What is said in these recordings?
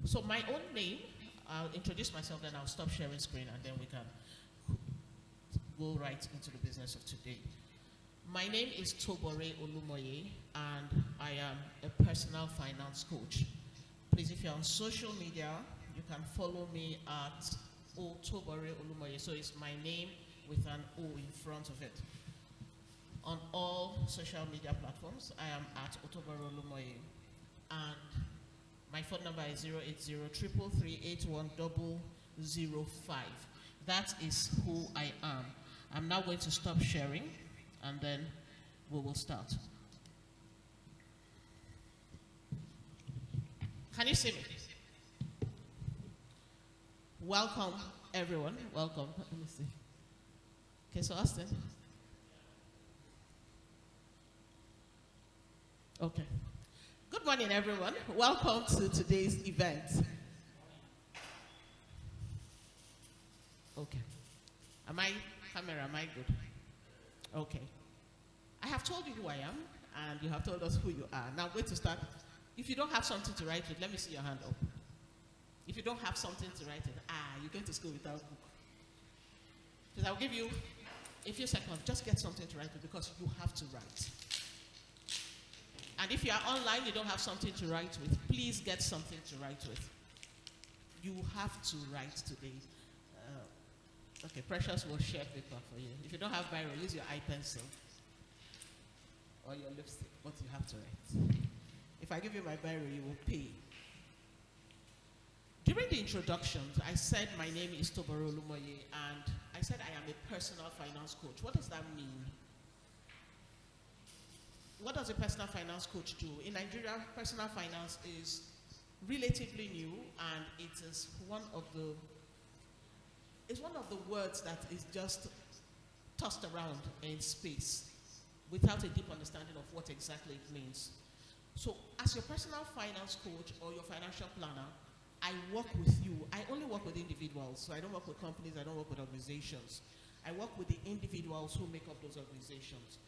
So my own name, I'll introduce myself, then I'll stop sharing screen, and then we can go right into the business of today. My name is Tobore Olumoye, and I am a personal finance coach. Please, if you're on social media, you can follow me at Tobore Olumoye. So it's my name with an O in front of it. On all social media platforms, I am at Tobore Olumoye. And my phone number is 080-333-81005. That is who I am. I'm now going to stop sharing, and then we will start. Can you see me? Welcome, everyone. Welcome. Let me see. Okay, so Austin. Okay. Good morning, everyone. Welcome to today's event. Okay. Am I good? Okay. I have told you who I am, and you have told us who you are. Now I'm going to start. If you don't have something to write with, let me see your hand up. If you don't have something to write with, you're going to school without book. Because I'll give you a few seconds. Just get something to write with, because you have to write. And if you are online, you don't have something to write with, please get something to write with. You have to write today. Okay, Precious will share paper for you. If you don't have biro, use your eye pencil or your lipstick, but you have to write. If I give you my biro, you will pay. During the introduction, I said my name is Tobore Olumoye, and I said I am a personal finance coach. What does that mean? What does a personal finance coach do? In Nigeria, personal finance is relatively new, and it is one of the words that is just tossed around in space without a deep understanding of what exactly it means. So as your personal finance coach or your financial planner, I work with you. I only work with individuals, so I don't work with companies, I don't work with organizations. I work with the individuals who make up those organizations.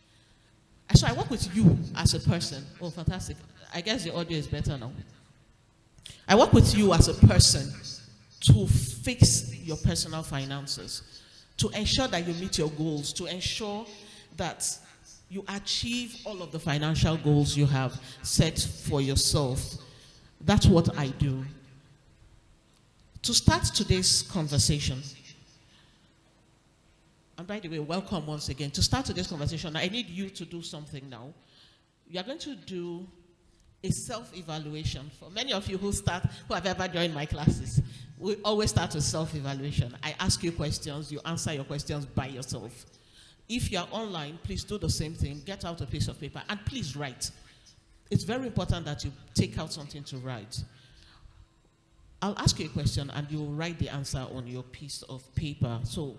So I work with you as a person. Oh, fantastic. I guess the audio is better now. I work with you as a person to fix your personal finances, to ensure that you meet your goals, to ensure that you achieve all of the financial goals you have set for yourself. That's what I do. To start today's conversation, and by the way, welcome once again. To start today's conversation, I need you to do something now. You are going to do a self-evaluation. For many of you who have ever joined my classes, we always start with self-evaluation. I ask you questions, you answer your questions by yourself. If you are online, please do the same thing. Get out a piece of paper and please write. It's very important that you take out something to write. I'll ask you a question and you will write the answer on your piece of paper. So,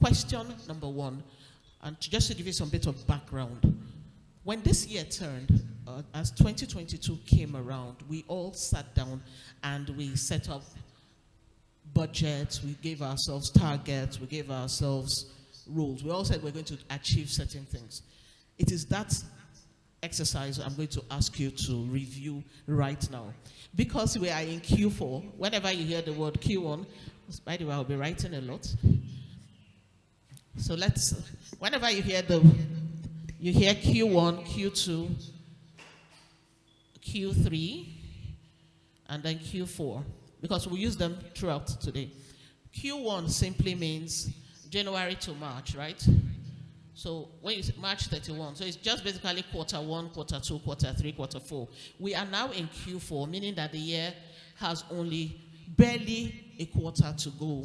question number one, and just to give you some bit of background. When this year turned, as 2022 came around, we all sat down and we set up budgets, we gave ourselves targets, we gave ourselves rules. We all said we're going to achieve certain things. It is that exercise I'm going to ask you to review right now. Because we are in Q4, whenever you hear the word Q1, by the way, I'll be writing a lot. So whenever you hear Q1, Q2, Q3, and then Q4, because we use them throughout today. Q1 simply means January to March, right? So when you say March 31, so it's just basically quarter 1, quarter 2, quarter 3, quarter 4. We are now in Q4, meaning that the year has only barely a quarter to go.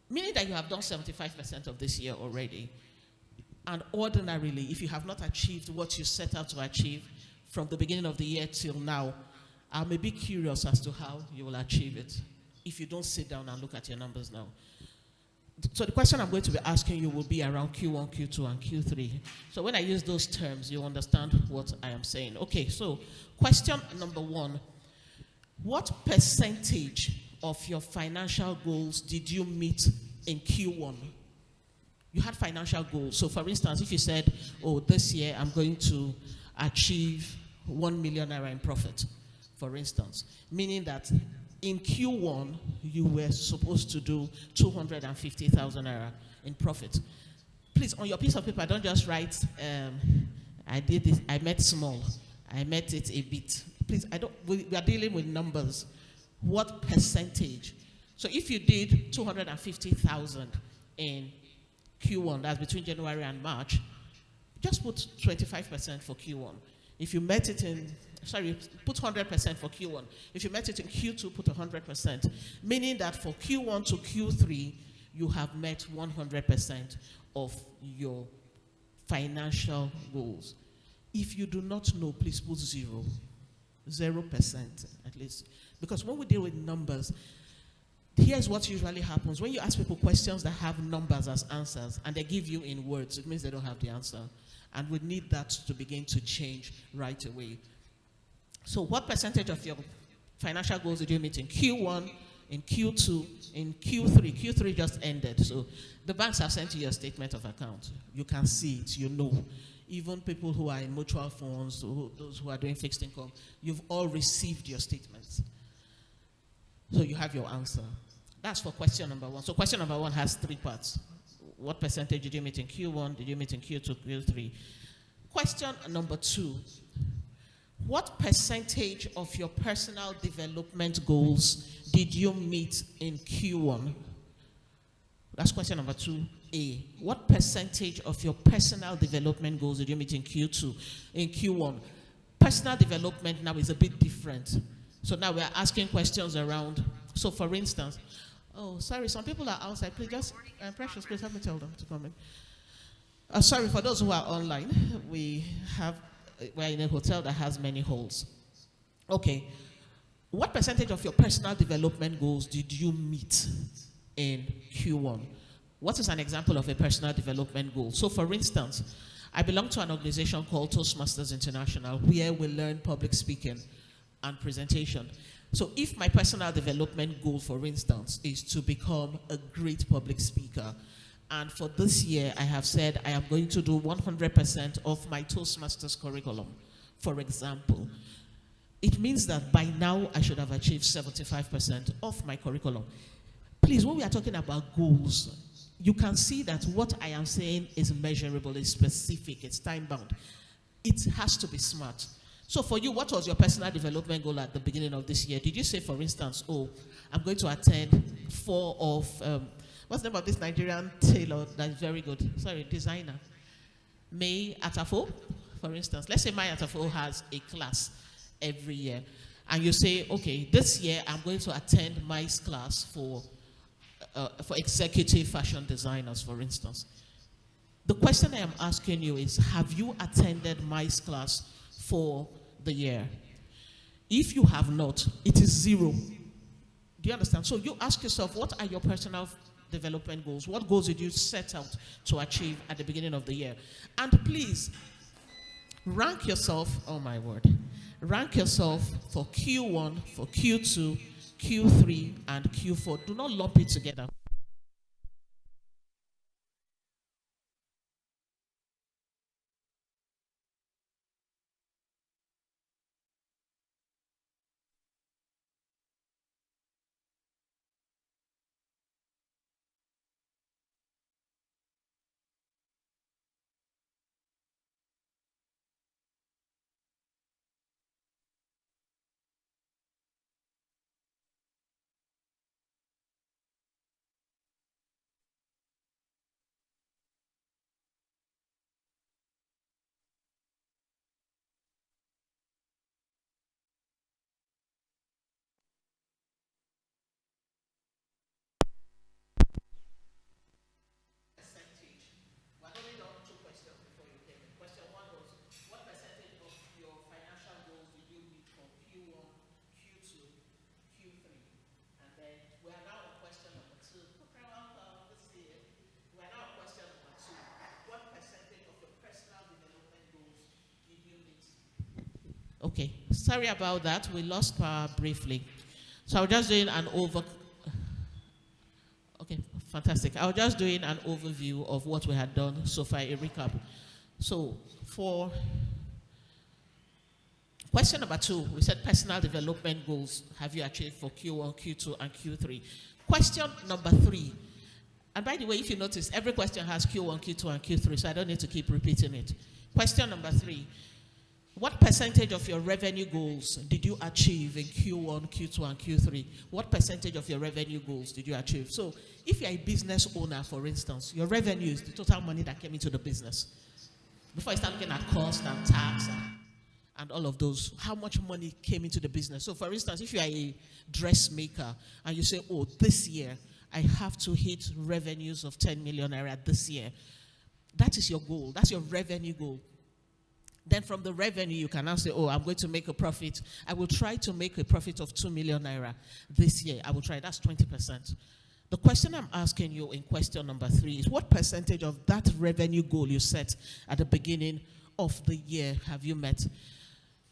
Meaning that you have done 75% of this year already. And ordinarily, if you have not achieved what you set out to achieve from the beginning of the year till now, I may be curious as to how you will achieve it if you don't sit down and look at your numbers now. So the question I'm going to be asking you will be around Q1, Q2, and Q3. So when I use those terms, you understand what I am saying. Okay, so question number one. What percentage of your financial goals did you meet in Q1? You had financial goals. So for instance, if you said, oh, this year I'm going to achieve 1 million naira in profit. for instance, meaning that in Q1, you were supposed to do 250,000 naira in profit. Please, on your piece of paper, don't just write, I did this, I met small, I met it a bit. Please, we are dealing with numbers. What percentage? So if you did 250,000 in Q1, that's between January and March, just put 25% for Q1. If you met it in, put 100% for Q1. If you met it in Q2, put 100%. Meaning that for Q1 to Q3, you have met 100% of your financial goals. If you do not know, please put 0% at least. Because when we deal with numbers, here's what usually happens. When you ask people questions that have numbers as answers and they give you in words, it means they don't have the answer. And we need that to begin to change right away. So what percentage of your financial goals did you meet in Q1, in Q2, in Q3? Q3 just ended. So the banks have sent you your statement of account. You can see it, you know. Even people who are in mutual funds, those who are doing fixed income, you've all received your statements. So you have your answer. That's for question number one. So question number one has 3 parts. What percentage did you meet in Q1? Did you meet in Q2, Q3? Question number 2. What percentage of your personal development goals did you meet in Q1? That's question number 2A. What percentage of your personal development goals did you meet in Q2, in Q1? Personal development now is a bit different. So now we're asking questions around, so for instance, oh, sorry, some people are outside. Please just, Precious, please help me tell them to come in. Sorry, for those who are online, we're in a hotel that has many halls. Okay. What percentage of your personal development goals did you meet in Q1? What is an example of a personal development goal? So for instance, I belong to an organization called Toastmasters International where we learn public speaking and presentation. So if my personal development goal, for instance, is to become a great public speaker, and for this year I have said I am going to do 100% of my Toastmasters curriculum, for example, it means that by now I should have achieved 75% of my curriculum. Please, when we are talking about goals, you can see that what I am saying is measurable, it's specific, it's time-bound. It has to be smart. So for you, what was your personal development goal at the beginning of this year? Did you say, for instance, oh, I'm going to attend 4 of, what's the name of this Nigerian tailor that's very good? Sorry, designer. May Atafo, for instance. Let's say May Atafo has a class every year. And you say, okay, this year I'm going to attend May's class for executive fashion designers, for instance. The question I am asking you is, have you attended May's class for the year? If you have not, it is 0. Do you understand? So you ask yourself, what are your personal development goals? What goals did you set out to achieve at the beginning of the year? And please, rank yourself, oh my word, rank yourself for Q1, for Q2, Q3, and Q4. Do not lump it together. Okay, sorry about that. We lost power briefly. So I was just doing an Okay, fantastic. I was just doing an overview of what we had done so far, a recap. So for Question number 2, we said personal development goals have you achieved for Q1, Q2, and Q3? Question number 3, and by the way, if you notice, every question has Q1, Q2, and Q3, so I don't need to keep repeating it. Question number 3, what percentage of your revenue goals did you achieve in Q1, Q2, and Q3? What percentage of your revenue goals did you achieve? So if you're a business owner, for instance, your revenue is the total money that came into the business. Before you start looking at cost and tax and all of those, how much money came into the business? So for instance, if you are a dressmaker and you say, oh, this year, I have to hit revenues of 10 million naira this year. That is your goal. That's your revenue goal. Then from the revenue, you can now say, oh, I'm going to make a profit. I will try to make a profit of 2 million naira this year. I will try. That's 20%. The question I'm asking you in question number 3 is, what percentage of that revenue goal you set at the beginning of the year have you met?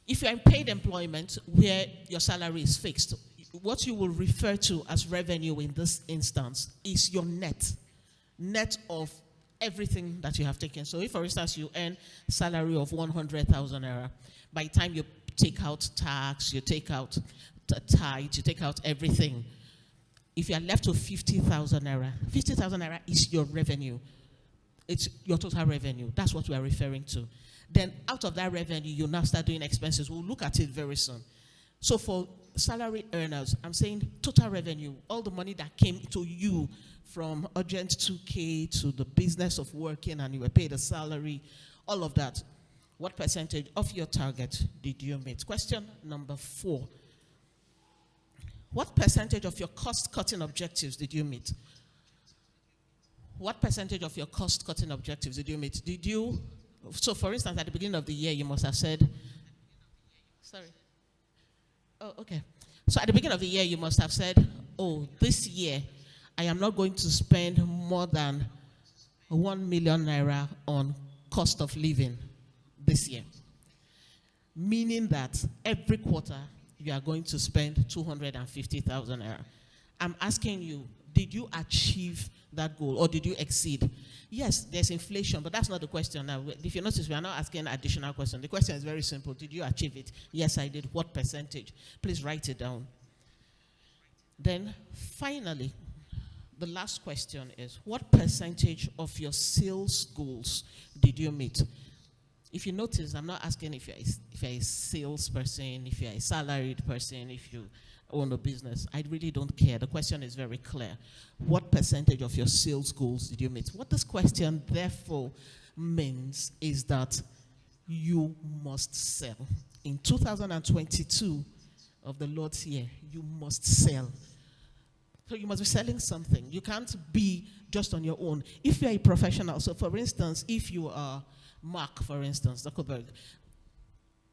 If you're in paid employment where your salary is fixed, what you will refer to as revenue in this instance is your net of everything that you have taken. So if, for instance, you earn salary of 100,000 naira, by the time you take out tax, you take out the tithe, you take out everything, if you are left with 50,000 naira, 50,000 naira is your revenue. It's your total revenue. That's what we are referring to. Then out of that revenue, you now start doing expenses. We'll look at it very soon. So for salary earners, I'm saying total revenue, all the money that came to you from urgent 2K to the business of working and you were paid a salary, all of that. What percentage of your target did you meet? Question number 4. What percentage of your cost-cutting objectives did you meet? What percentage of your cost-cutting objectives did you meet? So for instance, at the beginning of the year, you must have said, sorry. Oh, okay. So at the beginning of the year, you must have said, oh, this year, I am not going to spend more than 1 million naira on cost of living this year. Meaning that every quarter, you are going to spend 250,000 naira. I'm asking you, did you achieve that goal or did you exceed? Yes, there's inflation, but that's not the question now. If you notice, we are not asking additional question. The question is very simple. Did you achieve it? Yes, I did. What percentage? Please write it down. Then, finally, the last question is, what percentage of your sales goals did you meet? If you notice, I'm not asking if you're a salesperson, if you're a salaried person, if you own a business. I really don't care. The question is very clear. What percentage of your sales goals did you meet? What this question therefore means is that you must sell. In 2022 of the Lord's year, you must sell. So you must be selling something. You can't be just on your own. If you're a professional, so for instance, if you are Mark, for instance, Zuckerberg,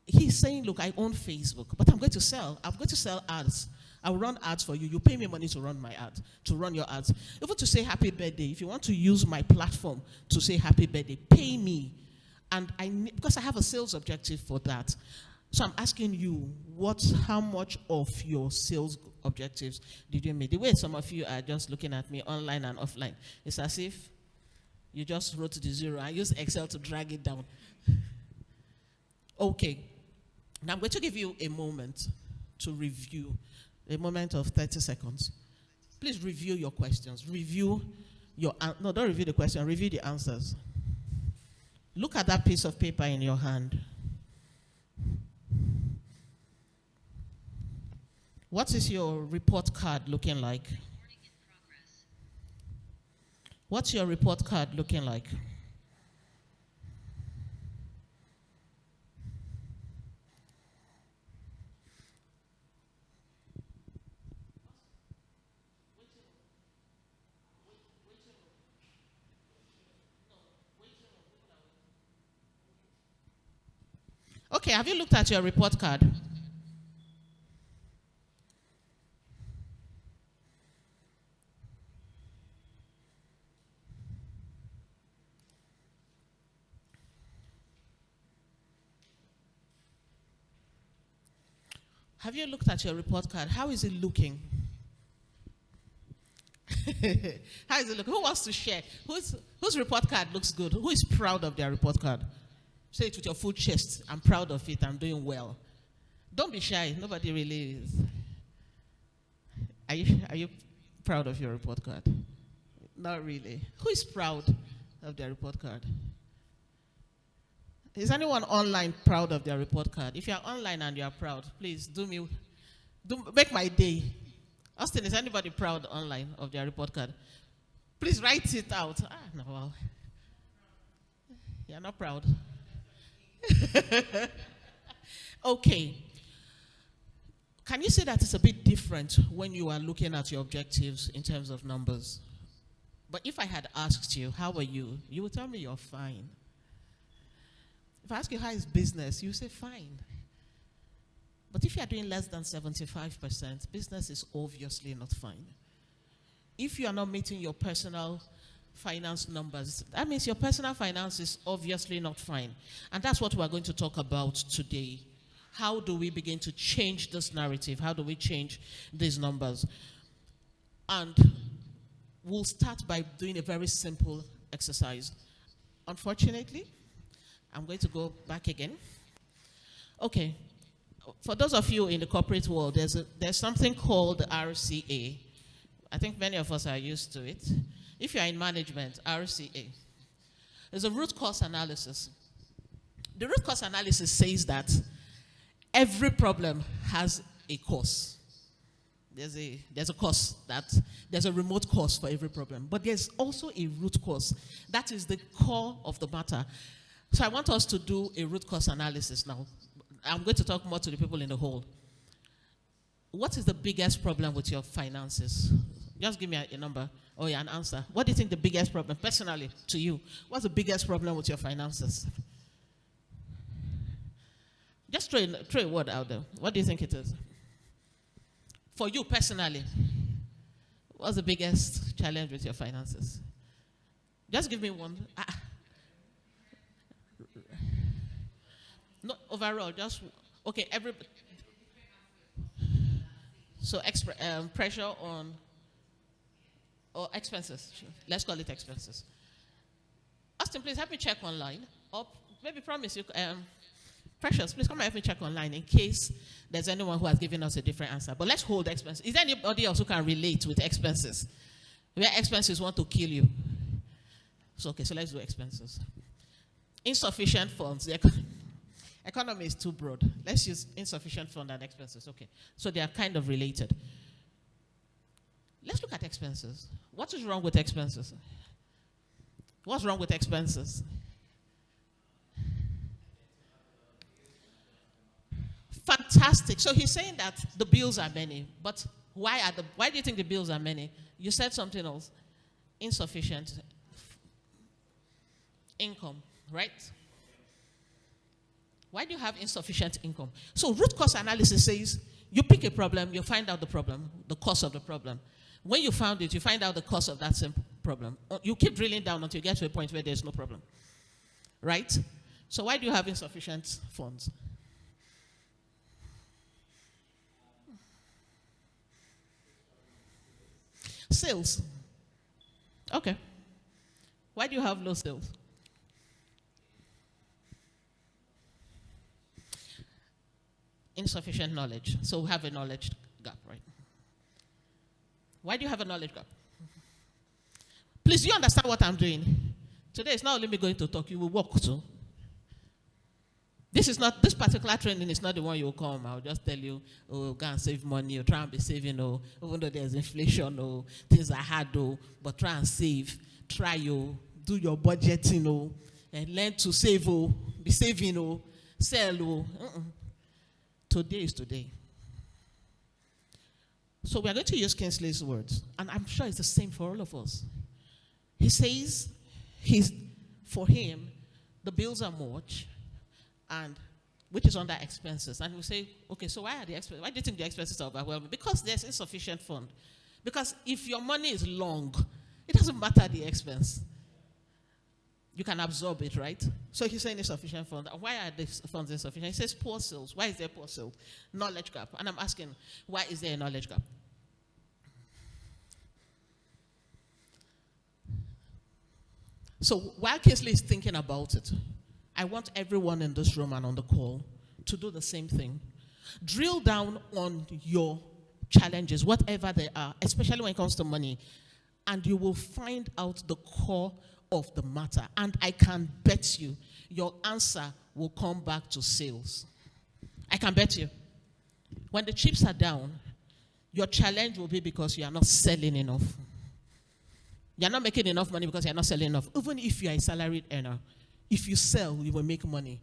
he's saying, look, I own Facebook, but I'm going to sell. I'm going to sell ads. I'll run ads for you. You pay me money to run my ads, to run your ads. Even to say happy birthday, if you want to use my platform to say happy birthday, pay me. And because I have a sales objective for that. So I'm asking you, how much of your sales objectives did you meet? The way some of you are just looking at me online and offline, it's as if you just wrote the 0 and use Excel to drag it down. Okay. Now I'm going to give you a moment to review, a moment of 30 seconds. Please review your questions. Don't review the question, review the answers. Look at that piece of paper in your hand. What is your report card looking like? What's your report card looking like? Okay, have you looked at your report card? Have you looked at your report card? How is it looking? How is it looking? Who wants to share? Whose report card looks good? Who is proud of their report card? Say it with your full chest. I'm proud of it. I'm doing well. Don't be shy. Nobody really is. Are you proud of your report card? Not really. Who is proud of their report card? Is anyone online proud of their report card? If you are online and you are proud, please make my day. Austin, is anybody proud online of their report card? Please write it out. No, well, you're not proud. Okay. Can you say that it's a bit different when you are looking at your objectives in terms of numbers? But if I had asked you, how are you? You would tell me you're fine. If I ask you how is business, you say fine. But if you are doing less than 75%, business is obviously not fine. If you are not meeting your personal finance numbers, that means your personal finance is obviously not fine. And that's what we're going to talk about today. How do we begin to change this narrative? How do we change these numbers? And we'll start by doing a very simple exercise. Unfortunately, I'm going to go back again. Okay. For those of you in the corporate world, there's something called the RCA. I think many of us are used to it. If you're in management, RCA. There's a root cause analysis. The root cause analysis says that every problem has a cause. There's a cause, there's a remote cause for every problem. But there's also a root cause. That is the core of the matter. So I want us to do a root cause analysis now. I'm going to talk more to the people in the hall. What is the biggest problem with your finances? Just give me a number or an answer. What do you think the biggest problem, personally, to you? What's the biggest problem with your finances? Just throw a word out there. What do you think it is? For you personally, what's the biggest challenge with your finances? Just give me one. Not overall, just, okay, so pressure on, or expenses. Let's call it expenses. Austin, please help me check online. Or maybe promise you, Precious, please come and help me check online in case there's anyone who has given us a different answer. But let's hold expenses. Is there anybody else who can relate with expenses? Where expenses want to kill you? So, okay, so let's do expenses. Insufficient funds. The economy is too broad. Let's use insufficient fund and expenses. Okay, so they are kind of related. Let's look at expenses. What is wrong with expenses? What's wrong with expenses? Fantastic. So he's saying that the bills are many, but why do you think the bills are many? You said something else. Insufficient income, right? Why do you have insufficient income? So root cause analysis says you pick a problem, you find out the problem, the cause of the problem. When you found it, you find out the cause of that same problem. You keep drilling down until you get to a point where there's no problem, right? So why do you have insufficient funds? Sales. Okay. Why do you have low sales? Insufficient knowledge. So we have a knowledge gap, right? Why do you have a knowledge gap? Please, do you understand what I'm doing? Today it's not only me going to talk, you will walk too. This particular training is not the one you will come. I'll just tell you, oh, go and save money, or try and be saving, or even though there's inflation, or things are hard, but try and save. Try, do your budgeting, and learn to save, be saving, sell. Today is today. So we are going to use Kingsley's words, and I'm sure it's the same for all of us. He says, for him, the bills are much, and which is under expenses. And we say, okay, so why do you think the expenses are overwhelming? Because there's insufficient fund. Because if your money is long, it doesn't matter the expense. You can absorb it, right? So he's saying insufficient fund. Why are the funds insufficient? He says poor sales. Why is there poor sales? Knowledge gap. And I'm asking, why is there a knowledge gap? So while Kingsley is thinking about it, I want everyone in this room and on the call to do the same thing. Drill down on your challenges, whatever they are, especially when it comes to money, and you will find out the core of the matter. And I can bet you your answer will come back to sales. I can bet you. When the chips are down, your challenge will be because you are not selling enough. You're not making enough money because you're not selling enough. Even if you're a salaried earner, if you sell, you will make money.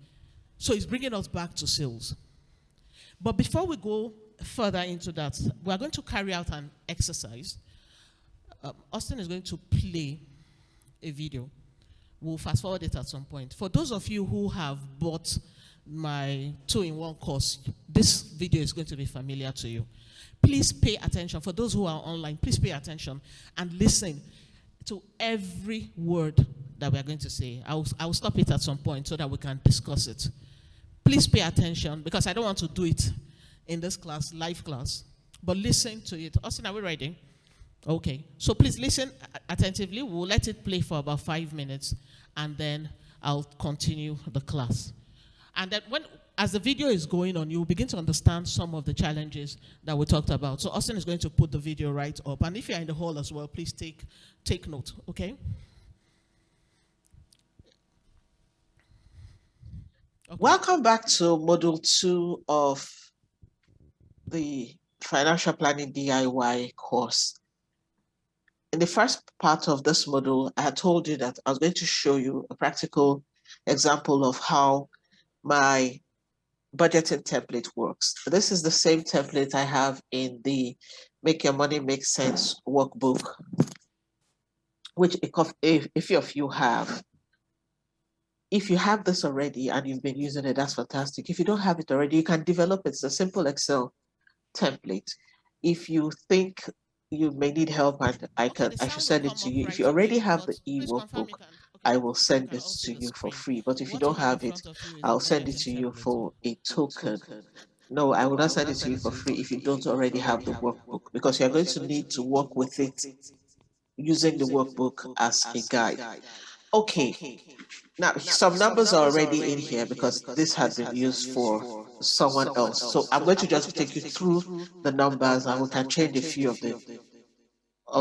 So it's bringing us back to sales. But before we go further into that, we are going to carry out an exercise. Austin is going to play a video. We'll fast forward it at some point. For those of you who have bought my 2-in-1 course, this video is going to be familiar to you. Please pay attention. For those who are online, please pay attention and listen to every word that we are going to say. I'll stop it at some point so that we can discuss it. Please pay attention, because I don't want to do it in this class, live class, but listen to it. Austin, are we ready? Okay. So please listen attentively. We'll let it play for about 5 minutes, and then I'll continue the class. And then as the video is going on, you'll begin to understand some of the challenges that we talked about. So Austin is going to put the video right up. And if you're in the hall as well, please take note, okay? Welcome back to Module 2 of the Financial Planning DIY course. In the first part of this module, I had told you that I was going to show you a practical example of how my budgeting template works. This is the same template I have in the Make Your Money Make Sense workbook, which if of you have. If you have this already and you've been using it, that's fantastic. If you don't have it already, you can develop it. It's a simple Excel template. If you think you may need help, and I should send it to you. If you already have the e-workbook, I will send it to you for free. But if you don't have it, I'll send it to you for a token. No, I will not send it to you for free if you don't already have the workbook, because you're going to need to work with it using the workbook as a guide. Okay. Now, some numbers are already in here because this had been used for someone else. So I'm going to just take you through the numbers, and we can change a few of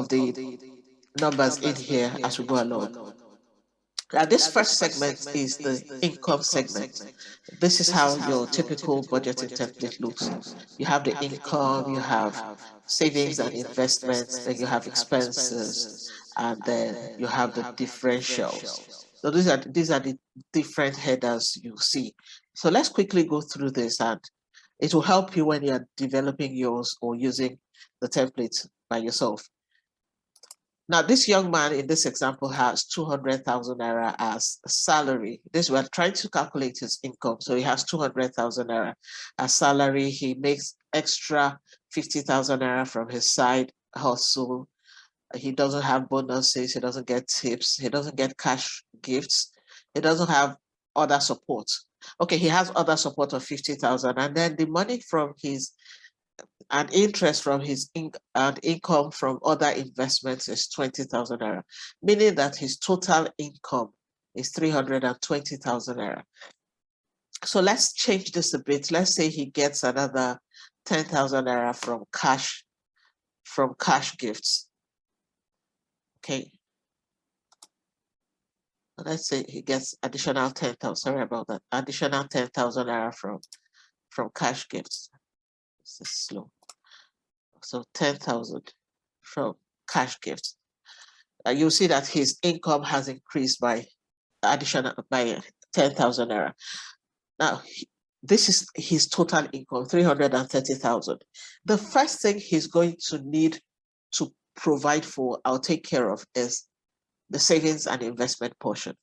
the numbers in here as we go along. Now, this first segment is the income segment. This is how your typical budgeting template looks. You have the income, you have savings and investments, then you have expenses, and then you have the differentials. So these are the different headers you see. So let's quickly go through this, and it will help you when you're developing yours or using the template by yourself. Now, this young man in this example has 200,000 naira as salary. We're trying to calculate his income. So he has 200,000 naira as salary. He makes extra 50,000 naira from his side hustle. He doesn't have bonuses. He doesn't get tips. He doesn't get cash gifts. He doesn't have other support. Okay, he has other support of 50,000. And then the money from his and interest from his income from other investments is 20,000 naira, meaning that his total income is 320,000 naira. So let's change this a bit. Let's say he gets another 10,000 naira from cash gifts. Okay. Let's say he gets additional 10,000. Sorry about that. Additional 10,000 naira from cash gifts. This is slow. So 10,000 from cash gifts. You'll see that his income has increased by 10,000 naira. Now, this is his total income, 330,000. The first thing he's going to need to provide for, I'll take care of, is the savings and investment portion.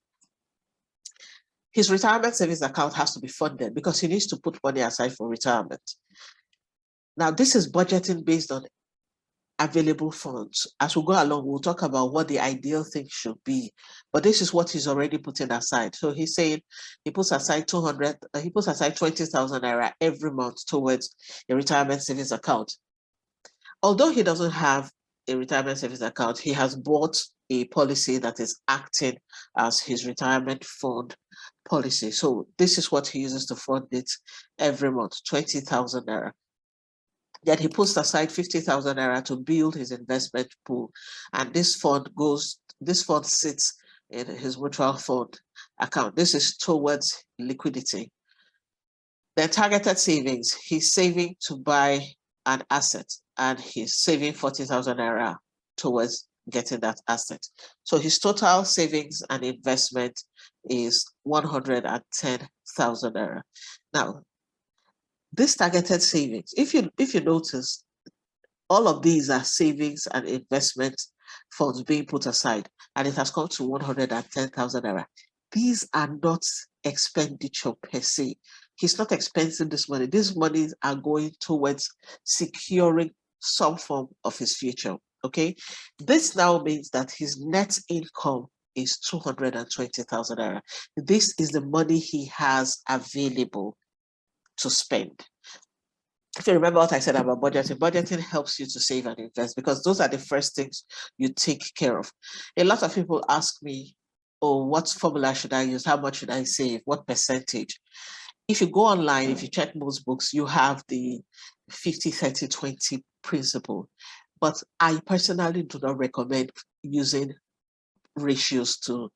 His retirement savings account has to be funded because he needs to put money aside for retirement. Now, this is budgeting based on available funds. As we go along, we'll talk about what the ideal thing should be, but this is what he's already putting aside. So he's saying he puts aside 20,000 naira every month towards a retirement savings account. Although he doesn't have a retirement savings account, he has bought a policy that is acting as his retirement fund policy. So this is what he uses to fund it every month, 20,000 naira. Then he puts aside 50,000 naira to build his investment pool. And this fund sits in his mutual fund account. This is towards liquidity. Then targeted savings, he's saving to buy an asset and he's saving 40,000 naira towards getting that asset. So his total savings and investment is 110,000 naira. Now, this targeted savings, if you notice, all of these are savings and investment funds being put aside, and it has come to 110,000 naira. These are not expenditure per se. He's not expensing this money. These monies are going towards securing some form of his future. Okay, this now means that his net income is 220,000 naira. This is the money he has available to spend. If you remember what I said about budgeting helps you to save and invest because those are the first things you take care of. A lot of people ask me, oh, what formula should I use? How much should I save? What percentage? If you go online, if you check most books, you have the 50, 30, 20 principle. But I personally do not recommend using ratios to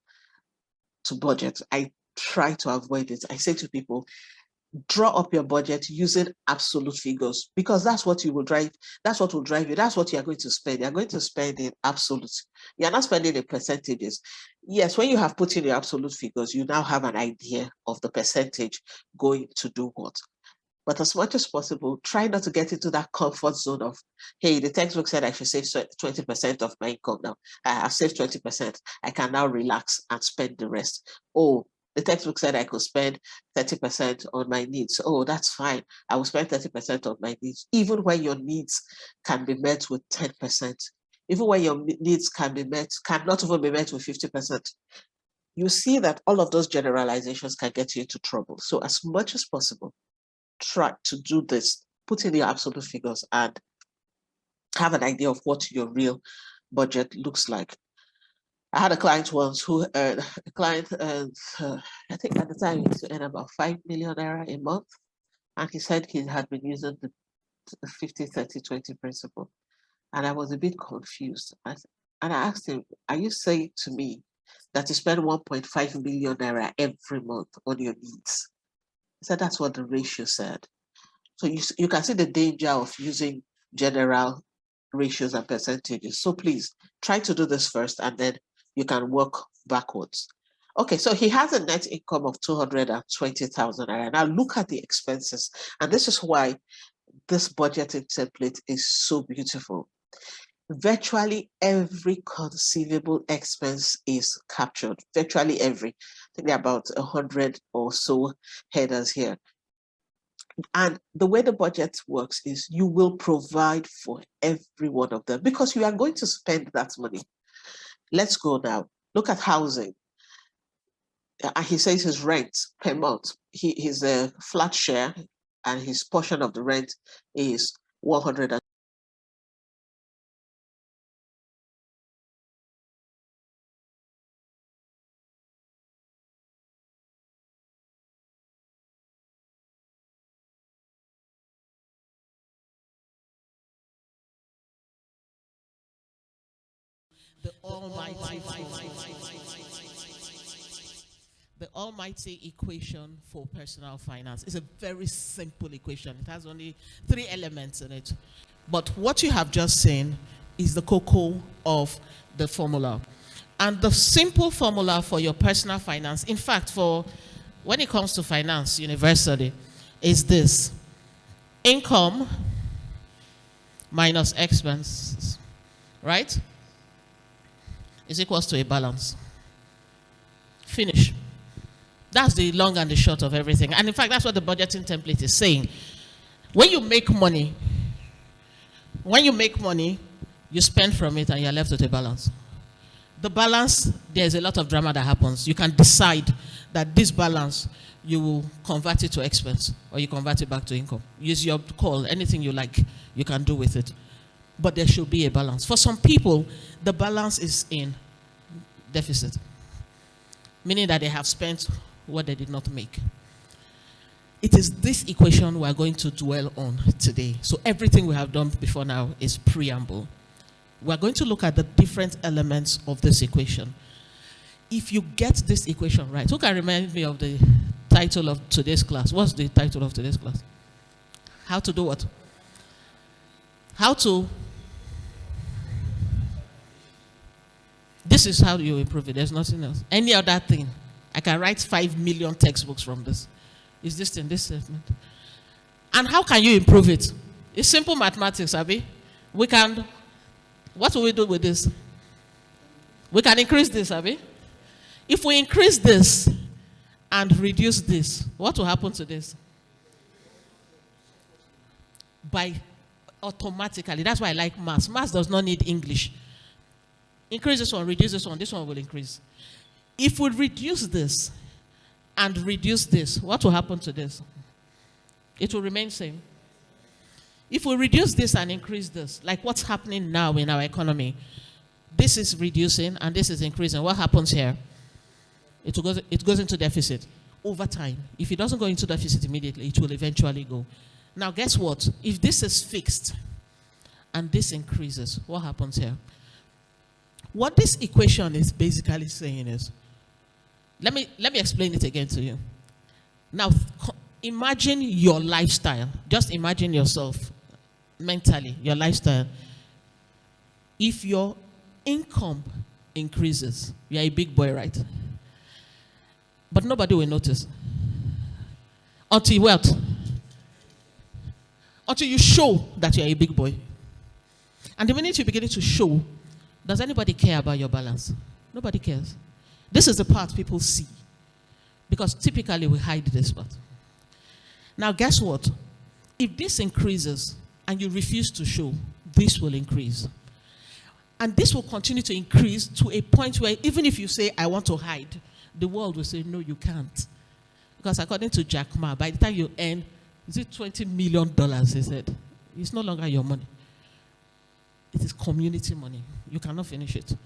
budget. I try to avoid it. I say to people, draw up your budget using absolute figures because that's what you will drive. That's what will drive you. That's what you are going to spend. You're going to spend in absolute. You're not spending in percentages. Yes, when you have put in your absolute figures, you now have an idea of the percentage going to do what. But as much as possible, try not to get into that comfort zone of, hey, the textbook said I should save 20% of my income now. I have saved 20%. I can now relax and spend the rest. Oh, the textbook said I could spend 30% on my needs. Oh, that's fine. I will spend 30% on my needs, even when your needs can be met with 10%. Even when your needs cannot even be met with 50%. You see that all of those generalizations can get you into trouble. So as much as possible, try to do this, put in your absolute figures and have an idea of what your real budget looks like. I had a client once who I think at the time he used to earn about 5 million naira a month. And he said he had been using the 50, 30, 20 principle. And I was a bit confused. And I asked him, are you saying to me that you spend 1.5 million naira every month on your needs? He said, that's what the ratio said. So you can see the danger of using general ratios and percentages. So please try to do this first and then you can work backwards. Okay, so he has a net income of 220,000 naira. Now look at the expenses. And this is why this budgeting template is so beautiful. Virtually every conceivable expense is captured. Virtually every. I think there are about 100 or so headers here. And the way the budget works is you will provide for every one of them because you are going to spend that money. Let's go now. Look at housing. He says his rent per month. He's a flat share and his portion of the rent is 100. The almighty equation for personal finance is a very simple equation. It has only 3 elements in it. But what you have just seen is the cocoa of the formula. And the simple formula for your personal finance, in fact, for when it comes to finance universally, is this: income minus expenses, right, is equals to a balance. Finish. That's the long and the short of everything. And in fact, that's what the budgeting template is saying. When you make money, you spend from it and you're left with a balance. The balance, there's a lot of drama that happens. You can decide that this balance, you will convert it to expense or you convert it back to income. Use your call. Anything you like, you can do with it. But there should be a balance. For some people, the balance is in deficit, meaning that they have spent what they did not make. It is this equation we are going to dwell on today. So everything we have done before now is preamble. We are going to look at the different elements of this equation. If you get this equation right, who can remind me of the title of today's class? What's the title of today's class? How to do what? How to... This is how you improve it. There's nothing else. Any other thing. I can write 5 million textbooks from this. Is this in this segment? And how can you improve it? It's simple mathematics, Abby. We can... What will we do with this? We can increase this, Abby. If we increase this and reduce this, what will happen to this? By automatically. That's why I like maths. Maths does not need English. Increase this one, reduce this one will increase. If we reduce this and reduce this, what will happen to this? It will remain same. If we reduce this and increase this, like what's happening now in our economy, this is reducing and this is increasing. What happens here? It goes into deficit over time. If it doesn't go into deficit immediately, it will eventually go. Now, guess what? If this is fixed and this increases, what happens here? What this equation is basically saying is, let me explain it again to you. Now, imagine your lifestyle. Just imagine yourself mentally, your lifestyle. If your income increases, you're a big boy, right? But nobody will notice. Until what? Until you show that you're a big boy. And the minute you begin to show, does anybody care about your balance? Nobody cares. This is the part people see. Because typically we hide this part. Now guess what? If this increases and you refuse to show, this will increase. And this will continue to increase to a point where even if you say, I want to hide, the world will say, no, you can't. Because according to Jack Ma, by the time you earn, is it $20 million, he said, it's no longer your money. It is community money. You cannot finish it.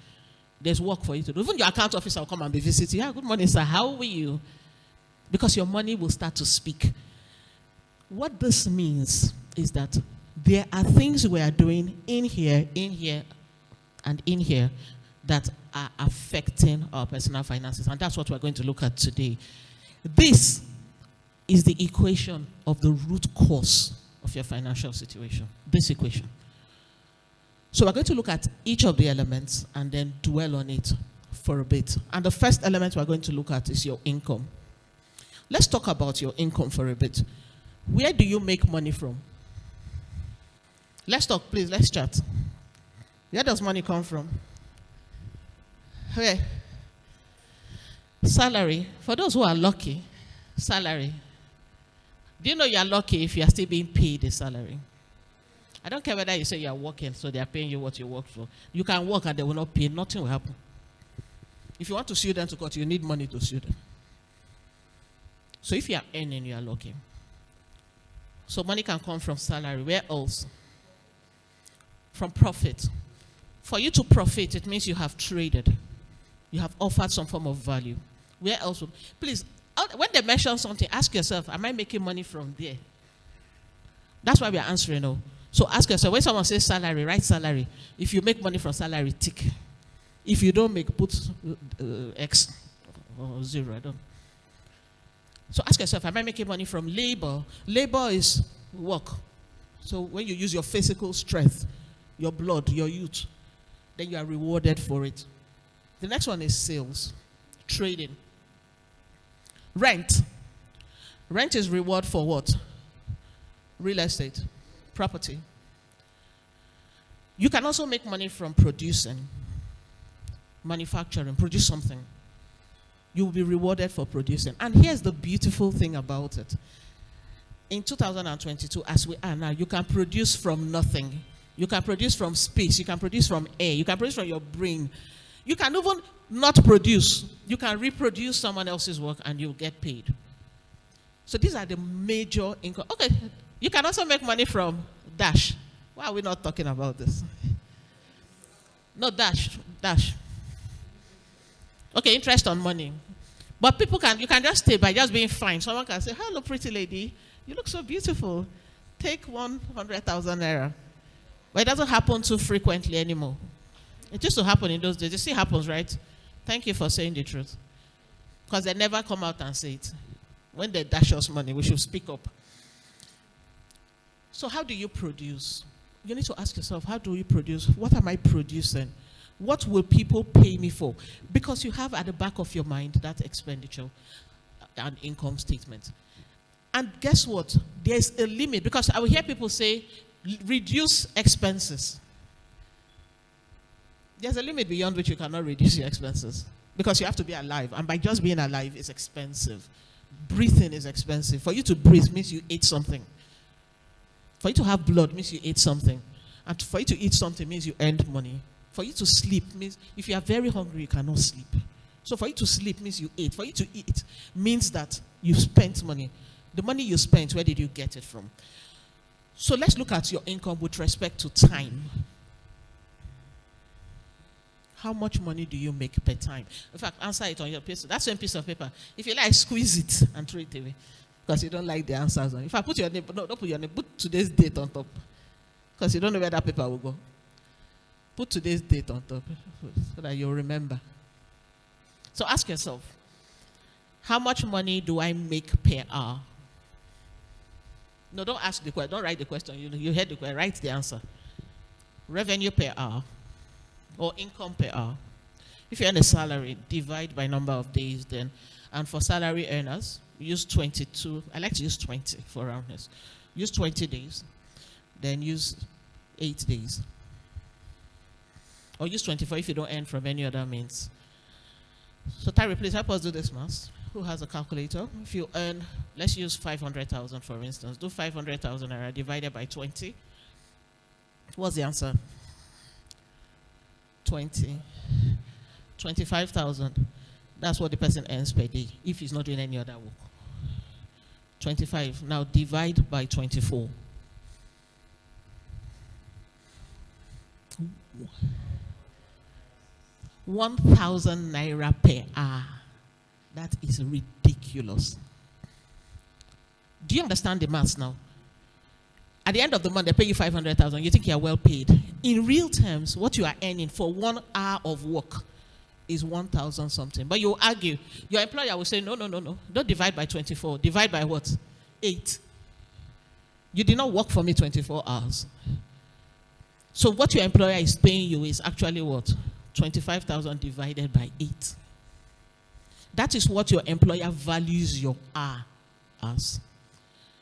There's work for you to do. Even your account officer will come and be visiting. Yeah, good morning, sir. How are you? Because your money will start to speak. What this means is that there are things we are doing in here, and in here that are affecting our personal finances. And that's what we're going to look at today. This is the equation of the root cause of your financial situation. This equation. So we're going to look at each of the elements and then dwell on it for a bit. And the first element we're going to look at is your income. Let's talk about your income for a bit. Where do you make money from? Let's talk, please. Let's chat. Where does money come from? Where? Salary. For those who are lucky, salary. Do you know you are lucky if you are still being paid a salary? I don't care whether you say you are working, so they are paying you what you work for. You can work and they will not pay. Nothing will happen. If you want to sue them to court, you need money to sue them. So if you are earning, you are lucky. So money can come from salary. Where else? From profit. For you to profit, it means you have traded. You have offered some form of value. Where else? Please, when they mention something, ask yourself, am I making money from there? That's why we are answering no. So ask yourself, when someone says salary, write salary. If you make money from salary, tick. If you don't make, put X or 0, I don't. So ask yourself, am I making money from labor? Labor is work. So when you use your physical strength, your blood, your youth, then you are rewarded for it. The next one is sales, trading. Rent. Rent is reward for what? Real estate, property. You can also make money from producing, manufacturing, produce something. You will be rewarded for producing. And here's the beautiful thing about it. In 2022, as we are now, you can produce from nothing. You can produce from space. You can produce from air. You can produce from your brain. You can even not produce. You can reproduce someone else's work and you'll get paid. So these are the major income. Okay, you can also make money from dash. Why are we not talking about this? No, dash. Okay, interest on money. But you can just stay by just being fine. Someone can say, hello, pretty lady. You look so beautiful. Take 100,000 naira. But it doesn't happen too frequently anymore. It used to happen in those days. It still happens, right? Thank you for saying the truth. Because they never come out and say it. When they dash us money, we should speak up. So how do you produce? You need to ask yourself, how do we produce? What am I producing? What will people pay me for? Because you have at the back of your mind that expenditure and income statement. And guess what? There's a limit, because I will hear people say, reduce expenses. There's a limit beyond which you cannot reduce your expenses, because you have to be alive. And by just being alive is expensive. Breathing is expensive. For you to breathe means you ate something. For you to have blood means you ate something. And for you to eat something means you earned money. For you to sleep means, if you are very hungry, you cannot sleep. So for you to sleep means you ate. For you to eat means that you spent money. The money you spent, where did you get it from? So let's look at your income with respect to time. How much money do you make per time? In fact, answer it on your piece. That same piece of paper. If you like, squeeze it and throw it away, because you don't like the answers. If I put your name, no, don't put your name. Put today's date on top, because you don't know where that paper will go. Put today's date on top so that you'll remember. So ask yourself, how much money do I make per hour? No, don't ask the question. Don't write the question. You heard the question. Write the answer. Revenue per hour or income per hour. If you earn a salary, divide by number of days then. And for salary earners, use 22. I like to use 20 for roundness. Use 20 days. Then use 8 days. Or use 24 if you don't earn from any other means. So Tyree, please help us do this math. Who has a calculator? If you earn, let's use 500,000 for instance. Do 500,000 naira divided by 20. What's the answer? 20. 25,000. That's what the person earns per day if he's not doing any other work. 25. Now divide by 24. Ooh. 1,000 naira per hour. That is ridiculous. Do you understand the maths now? At the end of the month, they pay you 500,000. You think you are well paid. In real terms, what you are earning for 1 hour of work is 1,000 something. But you argue. Your employer will say, no. Don't divide by 24. Divide by what? 8. You did not work for me 24 hours. So what your employer is paying you is actually what? 25,000 divided by 8. That is what your employer values your hour as.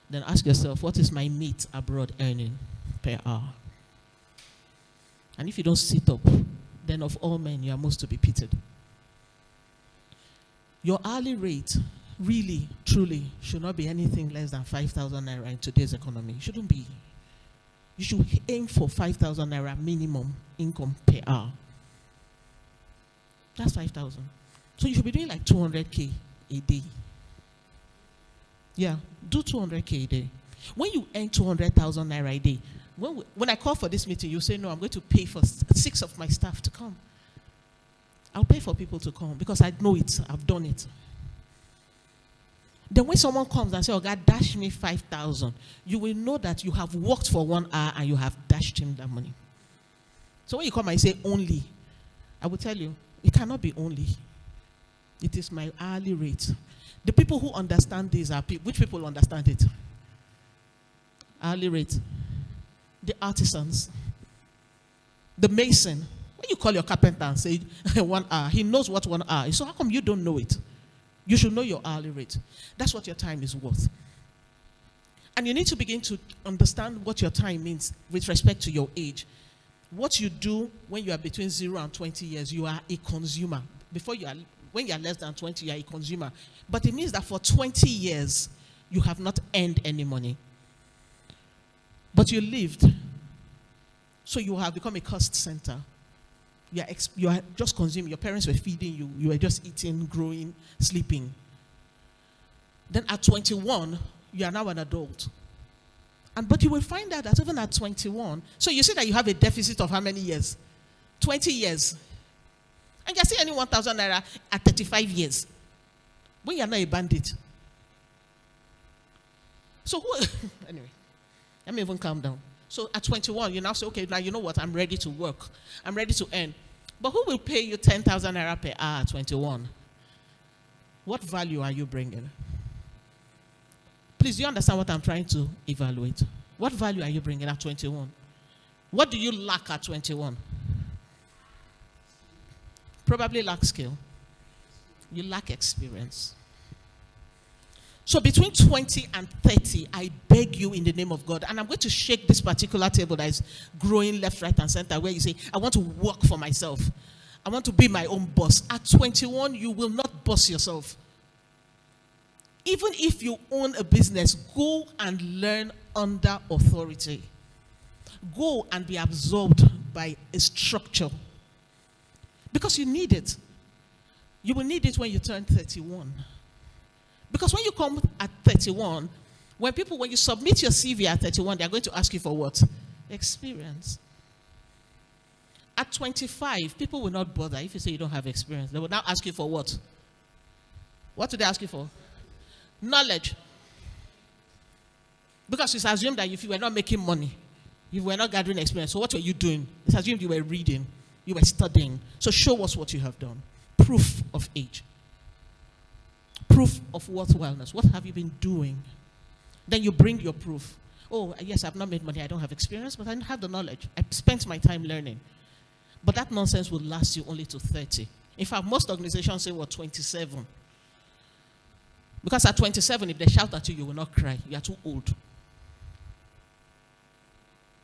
Then ask yourself, what is my mate abroad earning per hour? And if you don't sit up, then of all men, you are most to be pitied. Your hourly rate really, truly should not be anything less than 5,000 naira in today's economy. It shouldn't be. You should aim for 5,000 naira minimum income per hour. That's 5,000. So you should be doing like 200K a day. Yeah, do 200K a day. When you earn 200,000 naira a day, when I call for this meeting, you say, no, I'm going to pay for 6 of my staff to come. I'll pay for people to come because I know it. I've done it. Then when someone comes and says, oh, God, dash me 5,000, you will know that you have worked for 1 hour and you have dashed him that money. So when you come and say only, I will tell you, it cannot be only. It is my hourly rate. The people who understand this are which people understand it? Hourly rate. The artisans. The mason. When you call your carpenter and say 1 hour, he knows what 1 hour is. So how come you don't know it? You should know your hourly rate. That's what your time is worth. And you need to begin to understand what your time means with respect to your age. What you do when you are between 0 and 20 years, you are a consumer. When you are less than 20, you are a consumer. But it means that for 20 years, you have not earned any money. But you lived. So you have become a cost center. You are just consuming. Your parents were feeding you. You were just eating, growing, sleeping. Then at 21, you are now an adult. But you will find out that even at 21, so you see that you have a deficit of how many years? 20 years. And you're still earning 1,000 naira at 35 years. when you're not a bandit. So who, anyway, let me even calm down. So at 21, you now say, okay, now you know what, I'm ready to work. I'm ready to earn. But who will pay you 10,000 naira per hour at 21? What value are you bringing? Please, do you understand what I'm trying to evaluate? What value are you bringing at 21? What do you lack at 21? Probably lack skill. You lack experience. So between 20 and 30, I beg you in the name of God, and I'm going to shake this particular table that is growing left, right, and center, where you say, I want to work for myself. I want to be my own boss. At 21, you will not boss yourself. Even if you own a business, go and learn under authority. Go and be absorbed by a structure. Because you need it. You will need it when you turn 31. Because when you come at 31, when you submit your CV at 31, they are going to ask you for what? Experience. At 25, people will not bother if you say you don't have experience. They will now ask you for what? What do they ask you for? Knowledge. Because it's assumed that if you were not making money, you were not gathering experience, so what were you doing? It's assumed you were reading, you were studying. So show us what you have done. Proof of age. Proof of worthwhileness. What have you been doing? Then you bring your proof. Oh, yes, I've not made money. I don't have experience, but I have the knowledge. I spent my time learning. But that nonsense will last you only to 30. In fact, most organizations say, 27. Because at 27, if they shout at you, you will not cry. You are too old.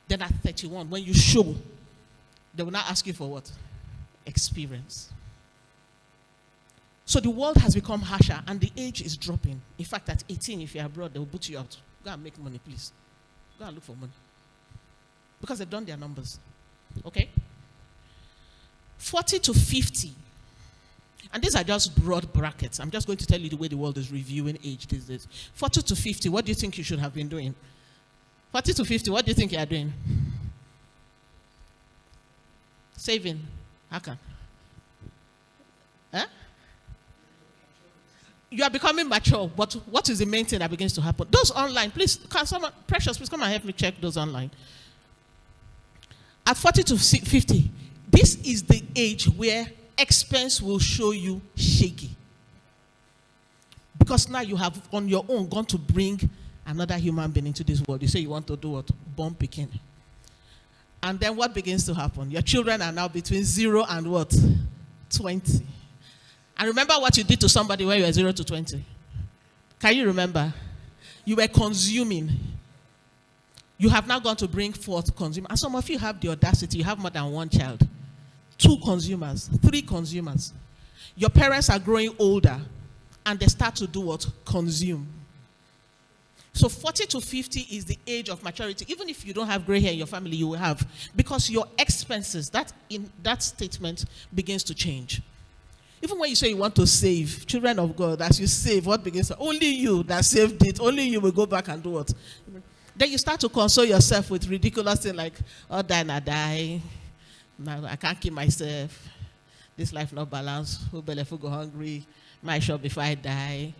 Then at 31, when you show, they will not ask you for what? Experience. So the world has become harsher and the age is dropping. In fact, at 18, if you're abroad, they will put you out. Go and make money, please. Go and look for money. Because they've done their numbers. Okay? 40 to 50. And these are just broad brackets. I'm just going to tell you the way the world is reviewing age these days. 40 to 50, what do you think you should have been doing? 40 to 50, what do you think you are doing? Saving. How can? Huh? You are becoming mature, but what is the main thing that begins to happen? Those online, please, someone, Precious, please come and help me check those online. At 40 to 50, this is the age where expense will show you shaky. Because now you have on your own gone to bring another human being into this world. You say you want to do what? Born picking. And then what begins to happen? Your children are now between 0 and what? 20. And remember what you did to somebody when you were 0 to 20? Can you remember? You were consuming. You have now gone to bring forth consumers. And some of you have the audacity. You have more than one child. 2 consumers. 3 consumers. Your parents are growing older. And they start to do what? Consume. So 40 to 50 is the age of maturity. Even if you don't have gray hair in your family, you will have. Because your expenses, that statement begins to change. Even when you say you want to save, children of God, as you save, what begins to, only you that saved it, only you will go back and do what? Then you start to console yourself with ridiculous things like, oh, die, na die. No, I can't keep myself. This life not balanced. Who belleful go hungry? My shop before I die.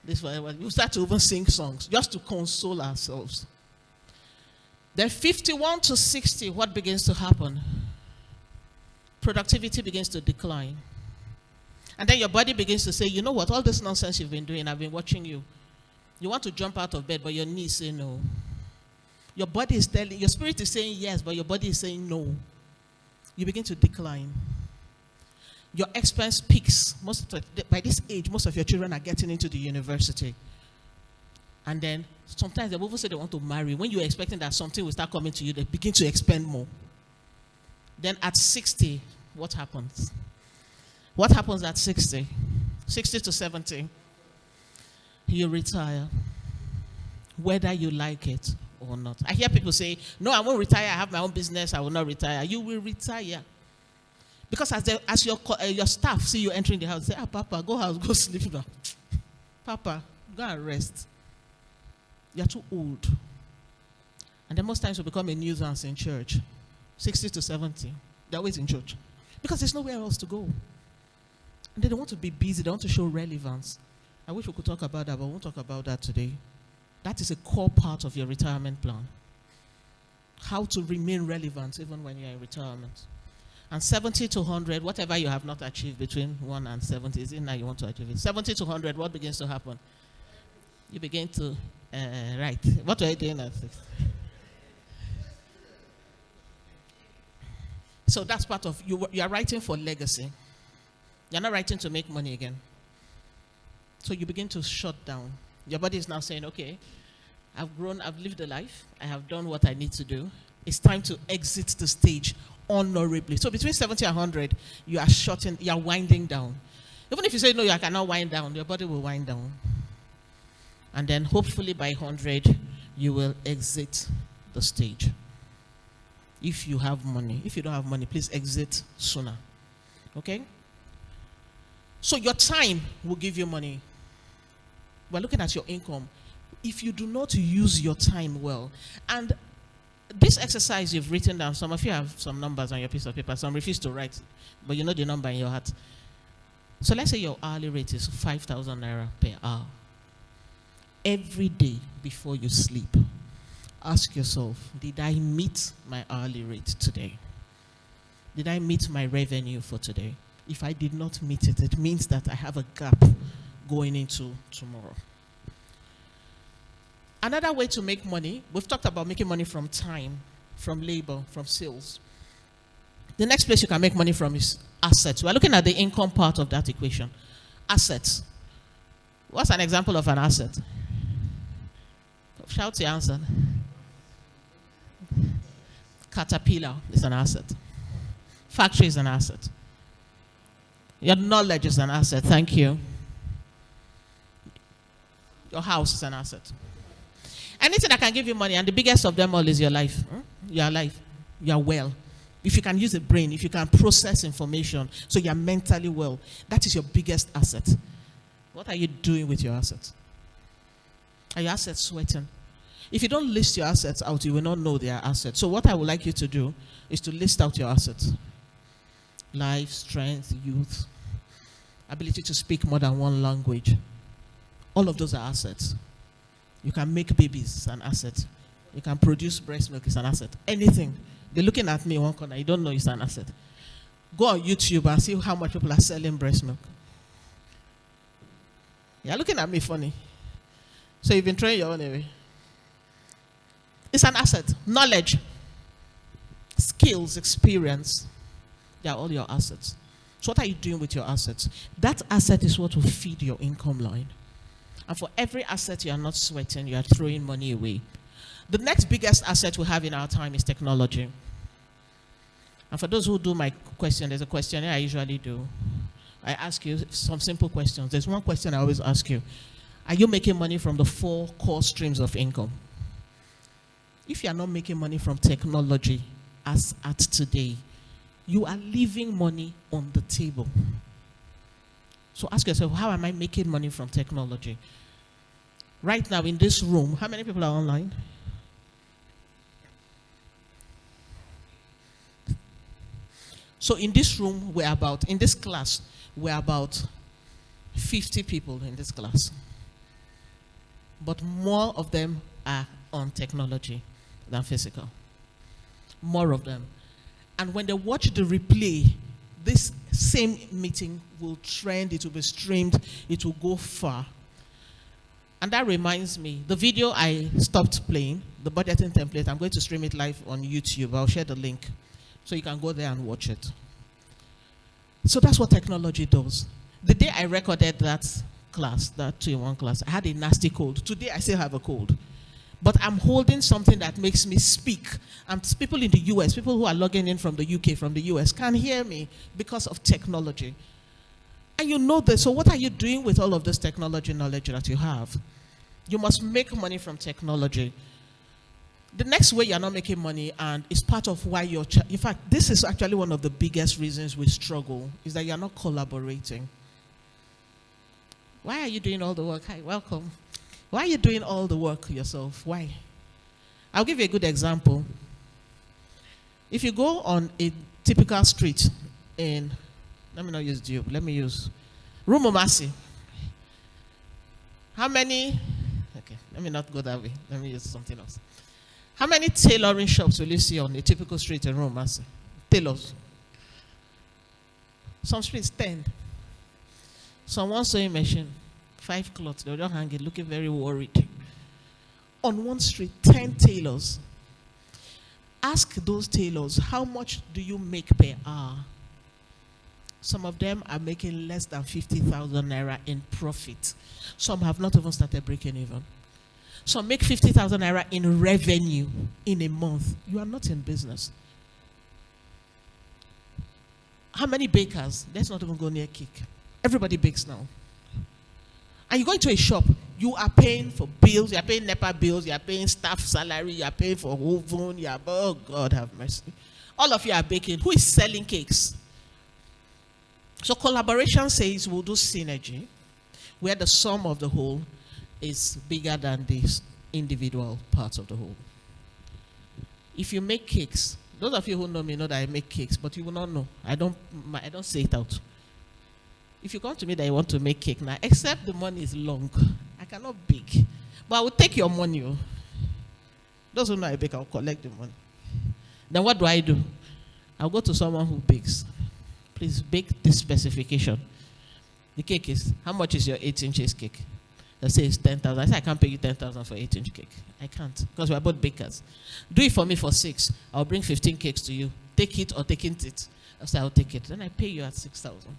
This whatever. We start to even sing songs just to console ourselves. Then 51 to 60, what begins to happen? Productivity begins to decline. And then your body begins to say, you know what, all this nonsense you've been doing, I've been watching you. You want to jump out of bed, but your knees say no. Your body is telling, your spirit is saying yes, but your body is saying no. You begin to decline. Your expense peaks. By this age, most of your children are getting into the university. And then sometimes they will say they want to marry. When you're expecting that something will start coming to you, they begin to expend more. Then at 60, what happens? What happens at 60? 60 to 70. You retire. Whether you like it or not. I hear people say, no, I won't retire. I have my own business. I will not retire. You will retire. Because as your staff see you entering the house, say, Papa, go house, go sleep now. Papa, go and rest. You're too old. And then most times you become a nuisance in church. 60 to 70. They're always in church. Because there's nowhere else to go. And they don't want to be busy. They want to show relevance. I wish we could talk about that, but we won't talk about that today. That is a core part of your retirement plan. How to remain relevant even when you're in retirement. And 70 to 100, whatever you have not achieved between 1 and 70, is it now you want to achieve it? 70 to 100, what begins to happen? You begin to write. What are you doing at 6? So that's part of, you are writing for legacy. You're not writing to make money again. So you begin to shut down. Your body is now saying, okay, I've grown, I've lived a life, I have done what I need to do. It's time to exit the stage honorably. So between 70 and 100, you are winding down. Even if you say, no, you cannot wind down, your body will wind down. And then hopefully by 100, you will exit the stage. If you have money. If you don't have money, please exit sooner. Okay? So your time will give you money. We're looking at your income. If you do not use your time well, and this exercise you've written down, some of you have some numbers on your piece of paper, some refuse to write, but you know the number in your heart. So let's say your hourly rate is 5,000 naira per hour. Every day before you sleep, ask yourself, did I meet my hourly rate today? Did I meet my revenue for today? If I did not meet it, it means that I have a gap going into tomorrow. Another way to make money, we've talked about making money from time, from labor, from sales. The next place you can make money from is assets. We're looking at the income part of that equation. Assets. What's an example of an asset? Shout your answer. Caterpillar is an asset. Factory is an asset. Your knowledge is an asset. Thank you. Your house is an asset. Anything that can give you money, and the biggest of them all is your life. Your life. You are well. If you can use a brain, if you can process information, so you are mentally well, that is your biggest asset. What are you doing with your assets? Are your assets sweating? If you don't list your assets out, you will not know they are assets. So what I would like you to do is to list out your assets. Life, strength, youth, ability to speak more than one language. All of those are assets. You can make babies, it's an asset. You can produce breast milk, it's an asset. Anything. They're looking at me in one corner, you don't know it's an asset. Go on YouTube and see how much people are selling breast milk. You're looking at me funny. So you've been throwing your own away. It's an asset. Knowledge, skills, experience, they are all your assets. So what are you doing with your assets? That asset is what will feed your income line. And for every asset you are not sweating, you are throwing money away. The next biggest asset we have in our time is technology. And for those who do my question, there's a questionnaire I usually do. I ask you some simple questions. There's one question I always ask you. Are you making money from the 4 core streams of income? If you are not making money from technology as at today, you are leaving money on the table. So ask yourself, how am I making money from technology? Right now in this room, how many people are online? So in this room, in this class, we're about 50 people in this class. But more of them are on technology than physical. More of them. And when they watch the replay, this same meeting will trend, it will be streamed, it will go far. And that reminds me, the video I stopped playing, the budgeting template, I'm going to stream it live on YouTube. I'll share the link so you can go there and watch it. So that's what technology does. The day I recorded that class, that 2-in-1 class, I had a nasty cold. Today I still have a cold. But I'm holding something that makes me speak. And people in the US, people who are logging in from the UK, from the US, can hear me because of technology. And you know this. So what are you doing with all of this technology knowledge that you have? You must make money from technology. The next way you're not making money, and it's part of why you're, in fact, this is actually one of the biggest reasons we struggle, is that you're not collaborating. Why are you doing all the work? Hi, welcome. Why are you doing all the work yourself? Why? I'll give you a good example. If you go on a typical street in, let me not use Duke, let me use Rumomasi. How many, okay, let me not go that way. Let me use something else. How many tailoring shops will you see on a typical street in Rome, Master? Tailors. Some streets, 10. Some one sewing machine, 5 cloths. They'll just hang it, looking very worried. On one street, 10 tailors. Ask those tailors, how much do you make per hour? Some of them are making less than 50,000 naira in profit. Some have not even started breaking even. Some make 50,000 naira in revenue in a month. You are not in business. How many bakers? Let's not even go near cake. Everybody bakes now. And you go into a shop, you are paying for bills, you are paying NEPA bills, you are paying staff salary, you are paying for oven, you are, oh God have mercy. All of you are baking. Who is selling cakes? So collaboration says we'll do synergy, where the sum of the whole is bigger than the individual parts of the whole. If you make cakes, those of you who know me know that I make cakes, but you will not know. I don't say it out. If you come to me that you want to make cake now, except the money is long, I cannot bake. But I will take your money. Oh. Those who know I bake, I'll collect the money. Then what do? I'll go to someone who bakes. Please bake this specification. The cake is, how much is your 8 inches cake? They say it's 10,000. I say I can't pay you 10,000 for 8-inch cake. I can't, because we're both bakers. Do it for me for 6. I'll bring 15 cakes to you. Take it or taking it. I say I'll take it. Then I pay you at 6,000.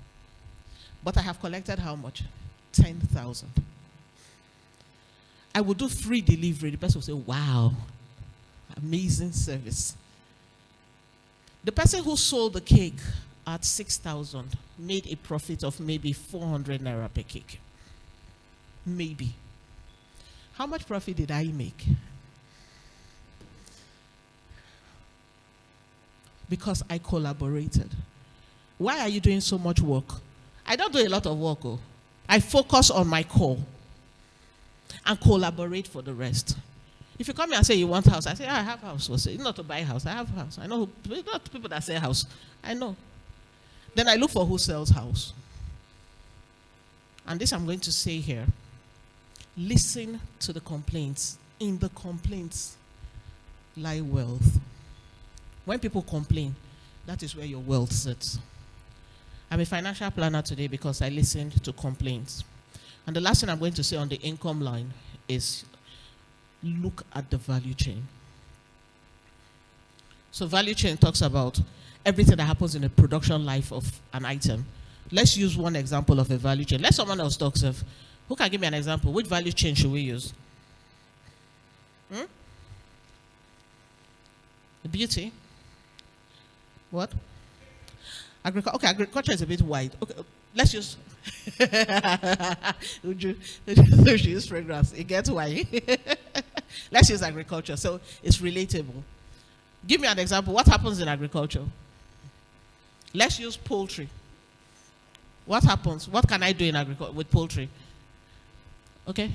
But I have collected how much? 10,000. I will do free delivery. The person will say, wow, amazing service. The person who sold the cake at 6,000 made a profit of maybe 400 naira per cake. Maybe. How much profit did I make? Because I collaborated. Why are you doing so much work? I don't do a lot of work. Oh. I focus on my core and collaborate for the rest. If you come here and say you want a house, I say, I have a house. Well, say, not to buy a house, I have a house. I know not people that sell house. I know. Then I look for who sells house. And this I'm going to say here. Listen to the complaints. In the complaints lie wealth. When people complain, that is where your wealth sits. I'm a financial planner today because I listened to complaints. And the last thing I'm going to say on the income line is look at the value chain. So value chain talks about everything that happens in the production life of an item. Let's use one example of a value chain. Let someone else talk. Who can give me an example? Which value chain should we use? Beauty. What? Agriculture. Okay, agriculture is a bit wide. Okay, let's use. Would you use fragrance? It gets wide. Let's use agriculture. So it's relatable. Give me an example. What happens in agriculture? Let's use poultry. What happens? What can I do in agriculture with poultry? Okay.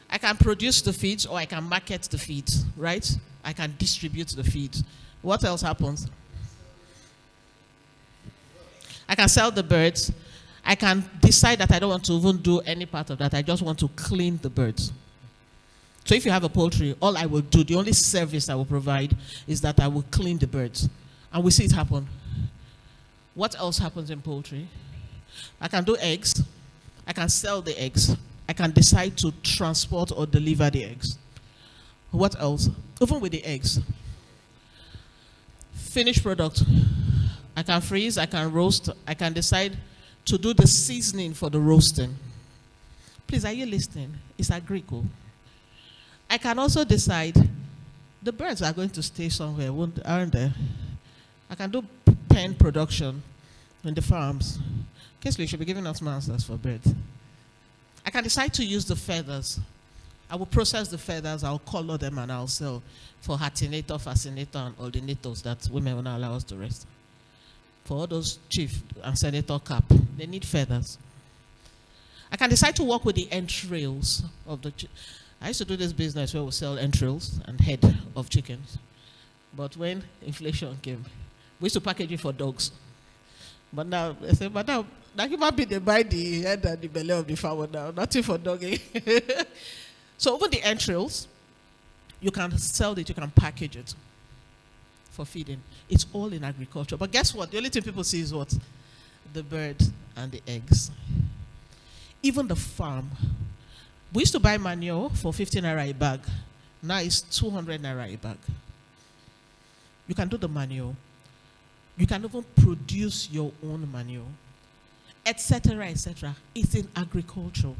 I can produce the feeds or I can market the feeds, right? I can distribute the feeds. What else happens? I can sell the birds. I can decide that I don't want to even do any part of that. I just want to clean the birds. So if you have a poultry, all I will do, the only service I will provide is that I will clean the birds. And we see it happen. What else happens in poultry? I can do eggs. I can sell the eggs. I can decide to transport or deliver the eggs. What else? Even with the eggs. Finished product. I can freeze, I can roast, I can decide to do the seasoning for the roasting. Please, are you listening? It's agriculture. I can also decide the birds are going to stay somewhere, aren't they? I can do pen production in the farms. Kesley should be giving us masters for birds. I can decide to use the feathers. I will process the feathers, I'll color them, and I'll sell for hatinator, fascinator, and ordinators that women will not allow us to rest. For all those chief and senator cap, they need feathers. I can decide to work with the entrails of the I used to do this business where we sell entrails and head of chickens. But when inflation came, we used to package it for dogs. But now, they say, but now human being, they buy the head and the belly of the fowl now. Nothing for doggy. So over the entrails, you can sell it, you can package it for feeding. It's all in agriculture. But guess what? The only thing people see is what? The bird and the eggs. Even the farm. We used to buy manure for 15 naira a bag. Now it's 200 naira a bag. You can do the manure. You can even produce your own manure, etc., etc. It's in agriculture.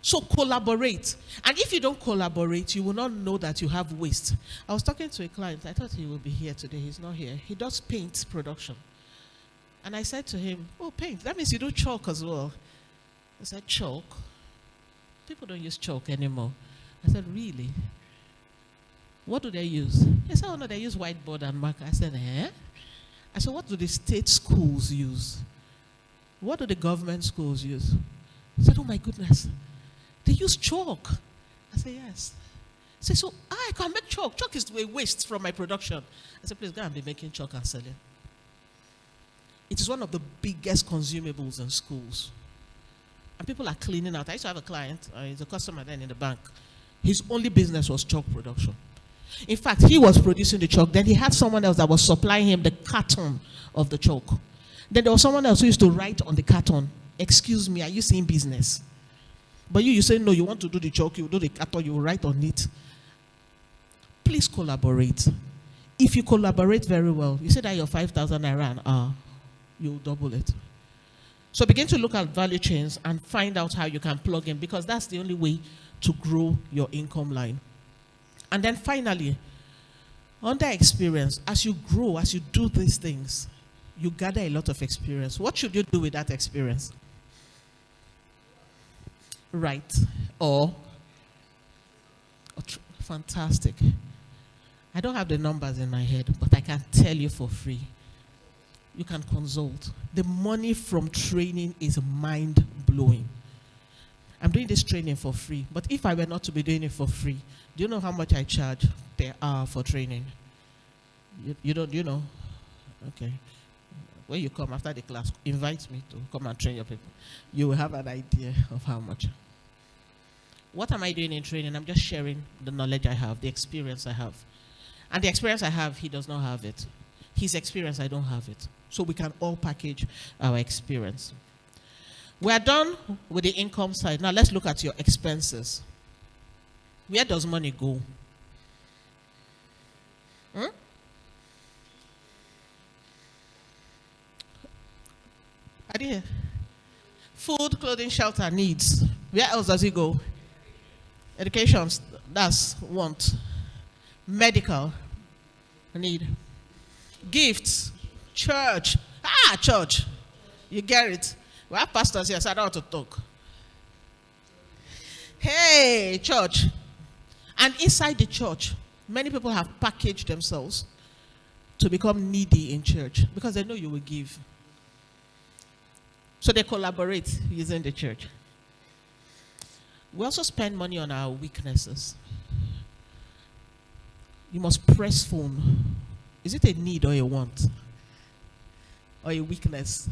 So collaborate. And if you don't collaborate, you will not know that you have waste. I was talking to a client. I thought he would be here today. He's not here. He does paint production. And I said to him, oh, paint. That means you do chalk as well. I said, chalk? People don't use chalk anymore. I said, really? What do they use? He said, oh, no, they use whiteboard and marker. I said, eh? I said, what do the state schools use? What do the government schools use? He said, oh, my goodness. They use chalk. I said, yes. He said, so I can make chalk. Chalk is a waste from my production. I said, please go and be making chalk and selling. It is one of the biggest consumables in schools. And people are cleaning out. I used to have a client, he's a customer then in the bank. His only business was chalk production. In fact, he was producing the chalk. Then he had someone else that was supplying him the carton of the chalk. Then there was someone else who used to write on the carton, excuse me, are you seeing business? But you say, no, you want to do the chalk, you do the carton, you write on it. Please collaborate. If you collaborate very well, you say that your 5,000 naira an hour, you'll double it. So begin to look at value chains and find out how you can plug in, because that's the only way to grow your income line. And then finally, under experience, as you grow, as you do these things, you gather a lot of experience. What should you do with that experience? Write or fantastic. I don't have the numbers in my head, but I can tell you for free. You can consult. The money from training is mind-blowing. I'm doing this training for free, but if I were not to be doing it for free, do you know how much I charge per hour for training? You don't, you know? Okay. When you come after the class, invite me to come and train your people. You will have an idea of how much. What am I doing in training? I'm just sharing the knowledge I have, the experience I have. And the experience I have, he does not have it. His experience, I don't have it. So we can all package our experience. We are done with the income side. Now let's look at your expenses. Where does money go? I didn't hear. Food, clothing, shelter, needs. Where else does it go? Education, that's want. Medical, need. Gifts, church. Church. You get it. We have pastors here, so I don't want to talk. Hey, church. And inside the church, many people have packaged themselves to become needy in church because they know you will give. So they collaborate using the church. We also spend money on our weaknesses. You must press phone. Is it a need or a want? Or a weakness?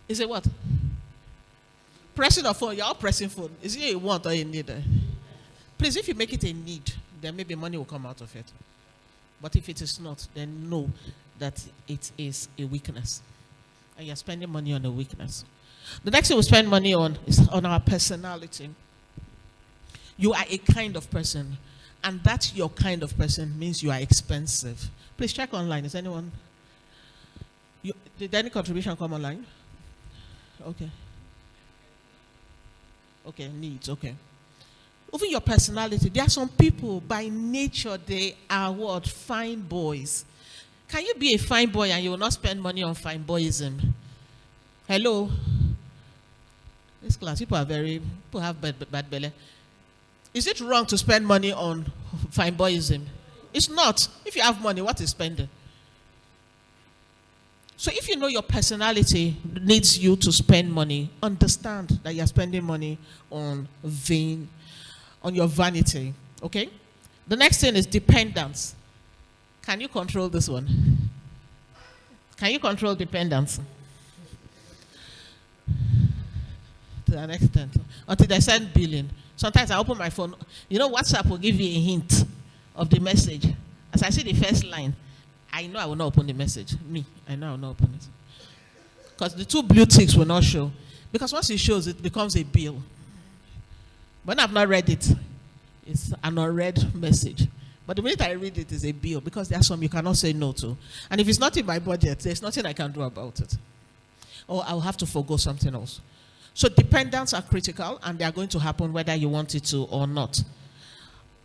Is it what? Pressing a phone, you're all pressing phone. Is it a want or a need? Please, if you make it a need, then maybe money will come out of it. But if it is not, then know that it is a weakness. And you're spending money on a weakness. The next thing we spend money on is on our personality. You are a kind of person. And that your kind of person means you are expensive. Please check online. Is anyone? Did any contribution come online? Okay. Okay, needs, okay. Even your personality. There are some people, by nature, they are what? Fine boys. Can you be a fine boy and you will not spend money on fine boyism? Hello? This class, people have bad belly. Is it wrong to spend money on fine boyism? It's not. If you have money, what is spending? So if you know your personality needs you to spend money, understand that you're spending money on your vanity. Okay? The next thing is dependence. Can you control this one? Can you control dependence? to an extent. Until they send billing. Sometimes I open my phone. You know, WhatsApp will give you a hint of the message. As I see the first line, I know I will not open the message. I know I will not open it. Because the two blue ticks will not show. Because once it shows, it becomes a bill. When I've not read it, it's an unread message. But the minute I read it, it's a bill. Because there are some you cannot say no to. And if it's not in my budget, there's nothing I can do about it. Or I'll have to forgo something else. So dependents are critical, and they are going to happen whether you want it to or not.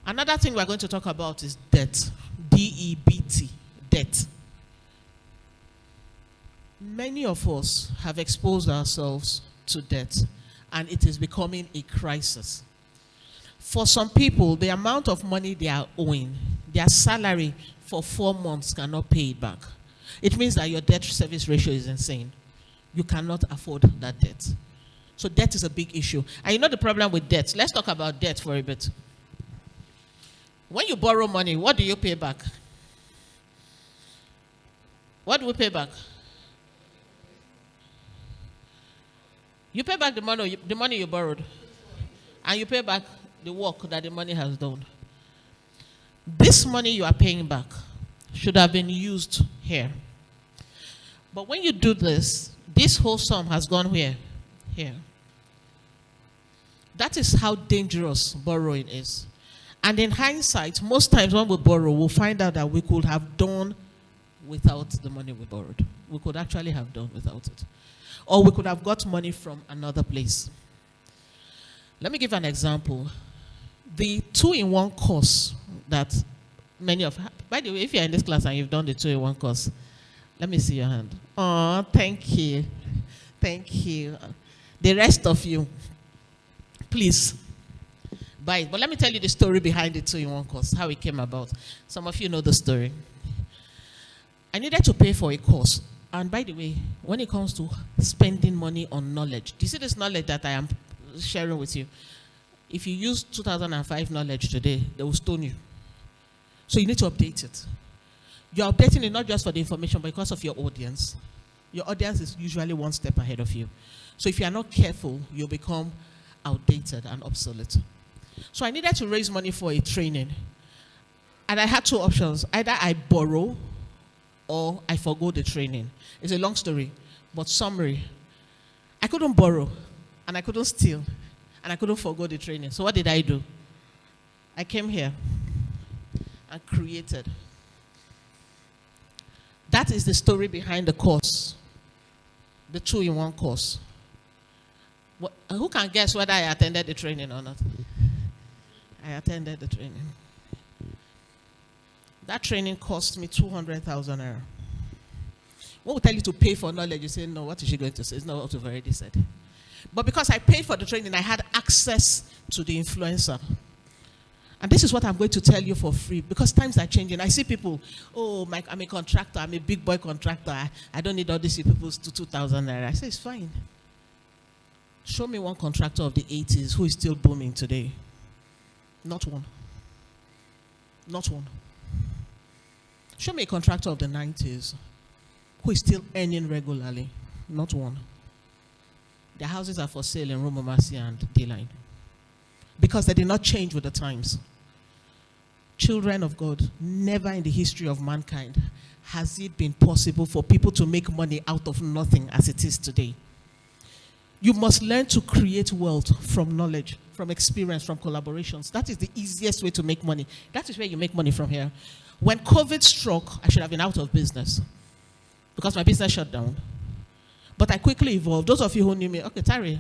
Another thing we're going to talk about is debt. D-E-B-T, debt. Many of us have exposed ourselves to debt, and it is becoming a crisis. For some people, the amount of money they are owing, their salary for 4 months cannot pay it back. It means that your debt service ratio is insane. You cannot afford that debt. So debt is a big issue. And you know the problem with debt. Let's talk about debt for a bit. When you borrow money, what do you pay back? What do we pay back? You pay back the money you borrowed. And you pay back the work that the money has done. This money you are paying back should have been used here. But when you do this, this whole sum has gone where? Here. That is how dangerous borrowing is. And in hindsight, most times when we borrow, we'll find out that we could have done without the money we borrowed. We could actually have done without it. Or we could have got money from another place. Let me give an example. The 2-in-1 course that many of... By the way, if you're in this class and you've done the 2-in-1 course, let me see your hand. Oh, thank you. Thank you. The rest of you, please buy it. But let me tell you the story behind the 2-in-1 course, how it came about. Some of you know the story. I needed to pay for a course. And by the way, when it comes to spending money on knowledge, do you see this knowledge that I am sharing with you? If you use 2005 knowledge today, they will stone you. So you need to update it. You're updating it not just for the information, but because of your audience. Your audience is usually one step ahead of you. So if you are not careful, you'll become outdated and obsolete. So I needed to raise money for a training. And I had two options. Either I borrow or I forgo the training. It's a long story, but summary. I couldn't borrow, and I couldn't steal, and I couldn't forgo the training. So what did I do? I came here and created. That is the story behind the course, the 2-in-1 course. Who can guess whether I attended the training or not? I attended the training. That training cost me 200,000 naira. When we tell you to pay for knowledge, you say, no, what is she going to say? It's not what we've already said. But because I paid for the training, I had access to the influencer. And this is what I'm going to tell you for free, because times are changing. I see people, oh, I'm a contractor, I'm a big boy contractor. I don't need all these people's 2,000 naira. I say, it's fine. Show me one contractor of the 80s who is still booming today. Not one. Not one. Show me a contractor of the 90s who is still earning regularly. Not one. Their houses are for sale in Rumomasi and D-Line. Because they did not change with the times. Children of God, never in the history of mankind has it been possible for people to make money out of nothing as it is today. You must learn to create wealth from knowledge, from experience, from collaborations. That is the easiest way to make money. That is where you make money from here. When COVID struck, I should have been out of business because my business shut down. But I quickly evolved. Those of you who knew me, okay, Tari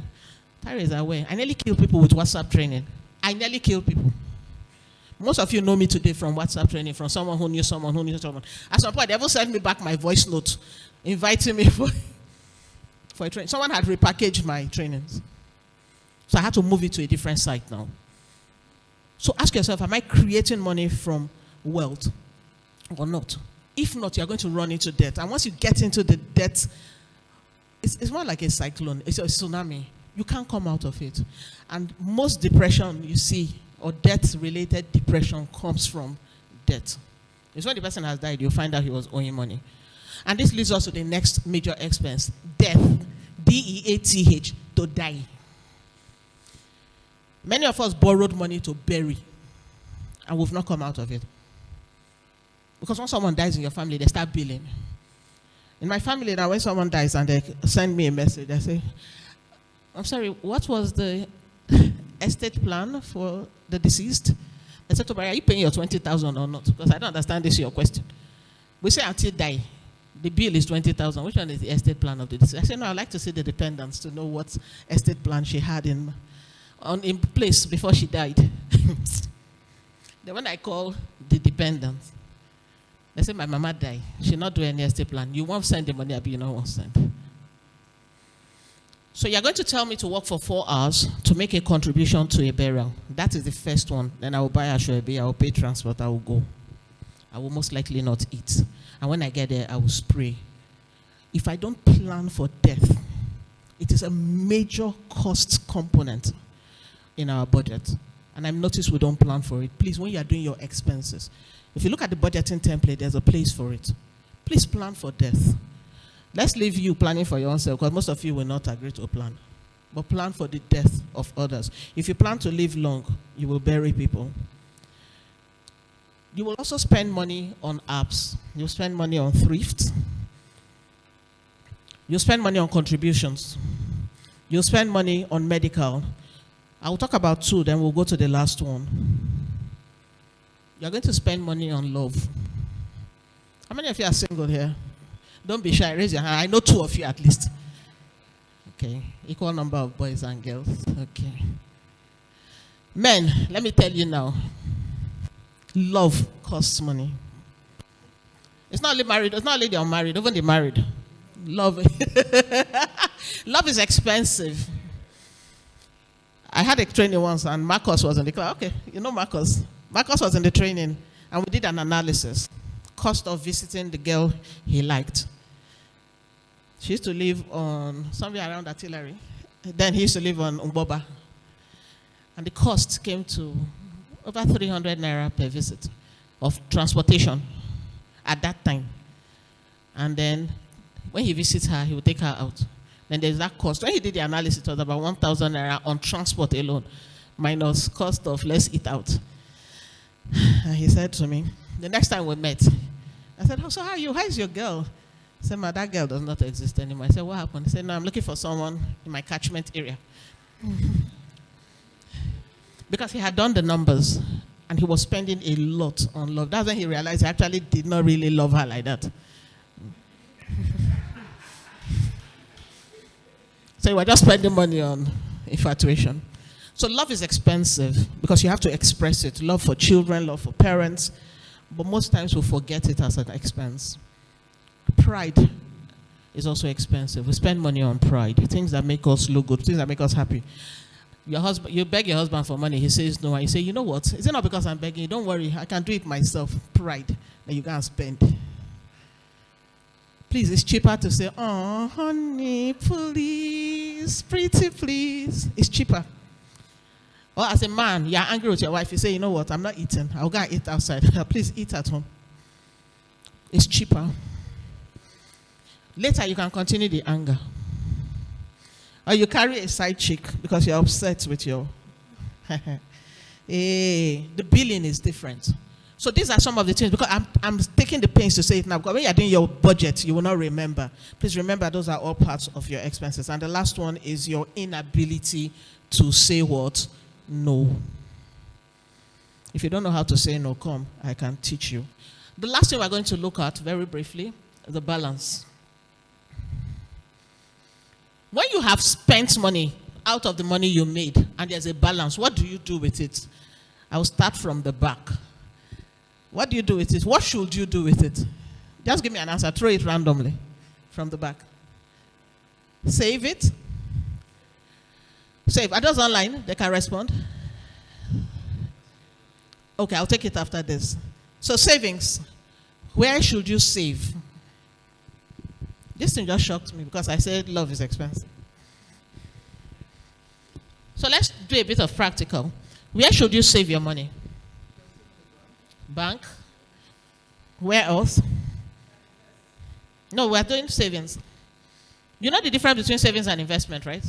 is aware. I nearly killed people with WhatsApp training. I nearly killed people. Most of you know me today from WhatsApp training, from someone who knew someone who knew someone. At some point, they even sent me back my voice note, inviting me for a training. Someone had repackaged my trainings. So I had to move it to a different site now. So ask yourself, am I creating money from wealth or not? If not, you're going to run into debt. And once you get into the debt, it's more like a cyclone. It's a tsunami. You can't come out of it. And most depression you see, or debt-related depression, comes from debt. It's when the person has died, you'll find out he was owing money. And this leads us to the next major expense, death. D-E-A-T-H, to die. Many of us borrowed money to bury, and we've not come out of it. Because when someone dies in your family, they start billing. In my family now, when someone dies and they send me a message, they say, I'm sorry, what was the estate plan for the deceased? I said, Tobore, are you paying your 20,000 or not? Because I don't understand this your question. We say until die, the bill is 20,000. Which one is the estate plan of the deceased? I said, no, I'd like to see the dependents to know what estate plan she had in place before she died. Then when I call the dependents, they say, my mama died. She not do any estate plan. You won't send the money, you don't want to send. So you're going to tell me to work for 4 hours to make a contribution to a burial. That is the first one. Then I will buy a shoebe, I will pay transport, I will go. I will most likely not eat. And when I get there, I will spray. If I don't plan for death, it is a major cost component in our budget. And I've noticed we don't plan for it. Please, when you are doing your expenses, if you look at the budgeting template, there's a place for it. Please plan for death. Let's leave you planning for yourself, because most of you will not agree to a plan. But plan for the death of others. If you plan to live long, you will bury people. You will also spend money on apps. You'll spend money on thrift. You'll spend money on contributions. You'll spend money on medical. I will talk about 2, then we'll go to the last one. You're going to spend money on love. How many of you are single here? Don't be shy, raise your hand. I know 2 of you at least. Okay, equal number of boys and girls. Okay. Men, let me tell you now. Love costs money. It's not only married, it's not only the unmarried, even the married. Love. Love is expensive. I had a training once and Marcus was in the class. Okay, you know Marcus. Marcus was in the training and we did an analysis. Cost of visiting the girl he liked. She used to live on somewhere around Artillery. Then he used to live on Umboba. And the cost came to over 300 naira per visit of transportation at that time. And then when he visits her, he will take her out. Then there's that cost. When he did the analysis, it was about 1,000 naira on transport alone, minus cost of let's eat out. And he said to me, the next time we met, I said, oh, so how are you? How is your girl? He said, that girl does not exist anymore. I said, what happened? He said, no, I'm looking for someone in my catchment area. Because he had done the numbers and he was spending a lot on love. That's when he realized he actually did not really love her like that. So you were just spending money on infatuation. So love is expensive because you have to express it. Love for children, love for parents. But most times we forget it as an expense. Pride is also expensive. We spend money on pride. Things that make us look good, things that make us happy. Your husband, you beg your husband for money, he says no, and you say, you know what? Is it not because I'm begging you? Don't worry, I can do it myself. Pride. Then you go and spend. Please, it's cheaper to say, oh, honey, please, pretty, please. It's cheaper. Or as a man, you're angry with your wife, you say, you know what, I'm not eating. I'll go and eat outside. Please eat at home. It's cheaper. Later, you can continue the anger. Or you carry a side chick because you're upset with your... Hey, the billing is different. So these are some of the things, because I'm taking the pains to say it now, because when you're doing your budget, you will not remember. Please remember those are all parts of your expenses. And the last one is your inability to say what? No. If you don't know how to say no, come, I can teach you. The last thing we're going to look at very briefly, the balance. When you have spent money out of the money you made and there's a balance, what do you do with it? I will start from the back. What do you do with it? What should you do with it? Just give me an answer. Throw it randomly from the back. Save it. Save. Are those online? They can respond. Okay, I'll take it after this. So savings. Where should you save? This thing just shocked me because I said love is expensive. So let's do a bit of practical. Where should you save your money? Bank? Where else? No, we're doing savings. You know the difference between savings and investment, right?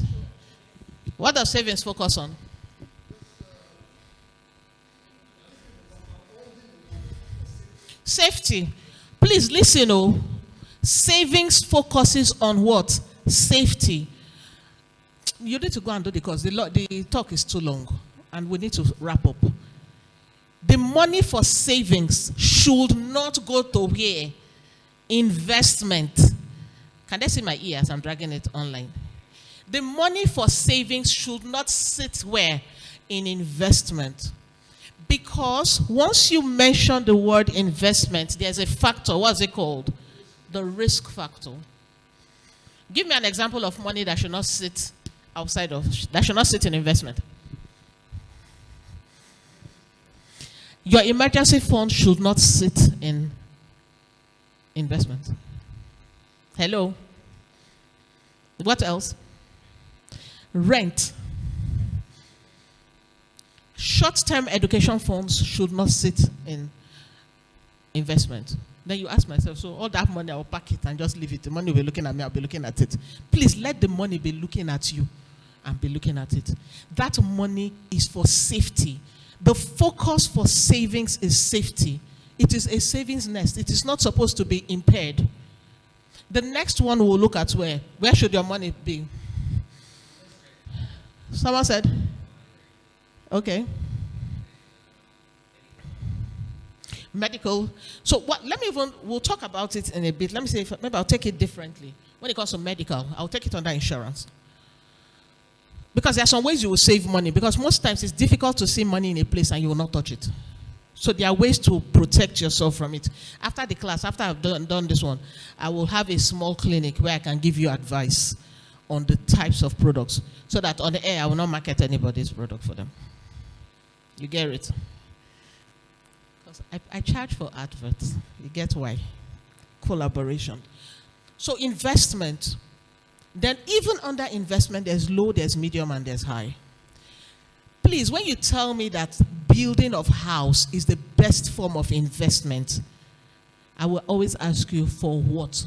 What does savings focus on? Safety. Please listen, oh. Savings focuses on what? Safety. You need to go and do the course. The talk is too long, and we need to wrap up. The money for savings should not go to where? Investment. Can they see my ears? I'm dragging it online. The money for savings should not sit where? In investment. Because once you mention the word investment, there's a factor. What's it called? The risk factor. Give me an example of money that should not sit that should not sit in investment. Your emergency fund should not sit in investment. Hello? What else? Rent. Short-term education funds should not sit in investment. Then you ask myself, so all that money, I will pack it and just leave it. The money will be looking at me, I'll be looking at it. Please let the money be looking at you and be looking at it. That money is for safety. The focus for savings is safety. It is a savings nest. It is not supposed to be impaired. The next one we'll look at where should your money be? Someone said? Okay. Medical. So we'll talk about it in a bit. Let me see maybe I'll take it differently. When it comes to medical, I'll take it under insurance. Because there are some ways you will save money, because most times it's difficult to see money in a place and you will not touch it. So there are ways to protect yourself from it. After the class, after I've done this one, I will have a small clinic where I can give you advice on the types of products, so that on the air I will not market anybody's product for them. You get it? Because I charge for adverts. You get why? Collaboration. So investment. Then even under investment, there's low, there's medium, and there's high. Please, when you tell me that building of house is the best form of investment, I will always ask you, for what?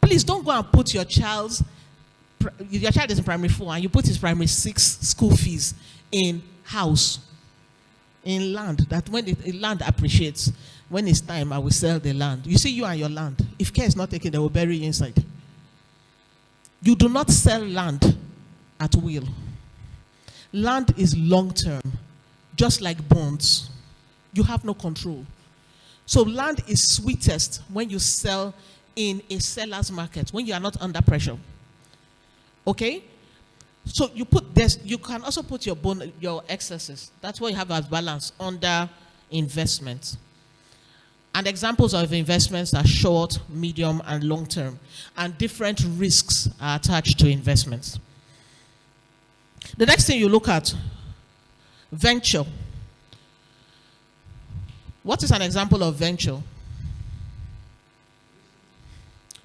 Please don't go and put your child is in primary 4 and you put his primary 6 school fees in house, in land, that when the land appreciates, when it's time, I will sell the land. You see, you and your land. If care is not taken, they will bury you inside. You do not sell land at will. Land is long-term, just like bonds. You have no control. So land is sweetest when you sell in a seller's market, when you are not under pressure. Okay? So you can also put your excesses. That's why you have a balance under investment. And examples of investments are short, medium, and long term. And different risks are attached to investments. The next thing you look at, venture. What is an example of venture?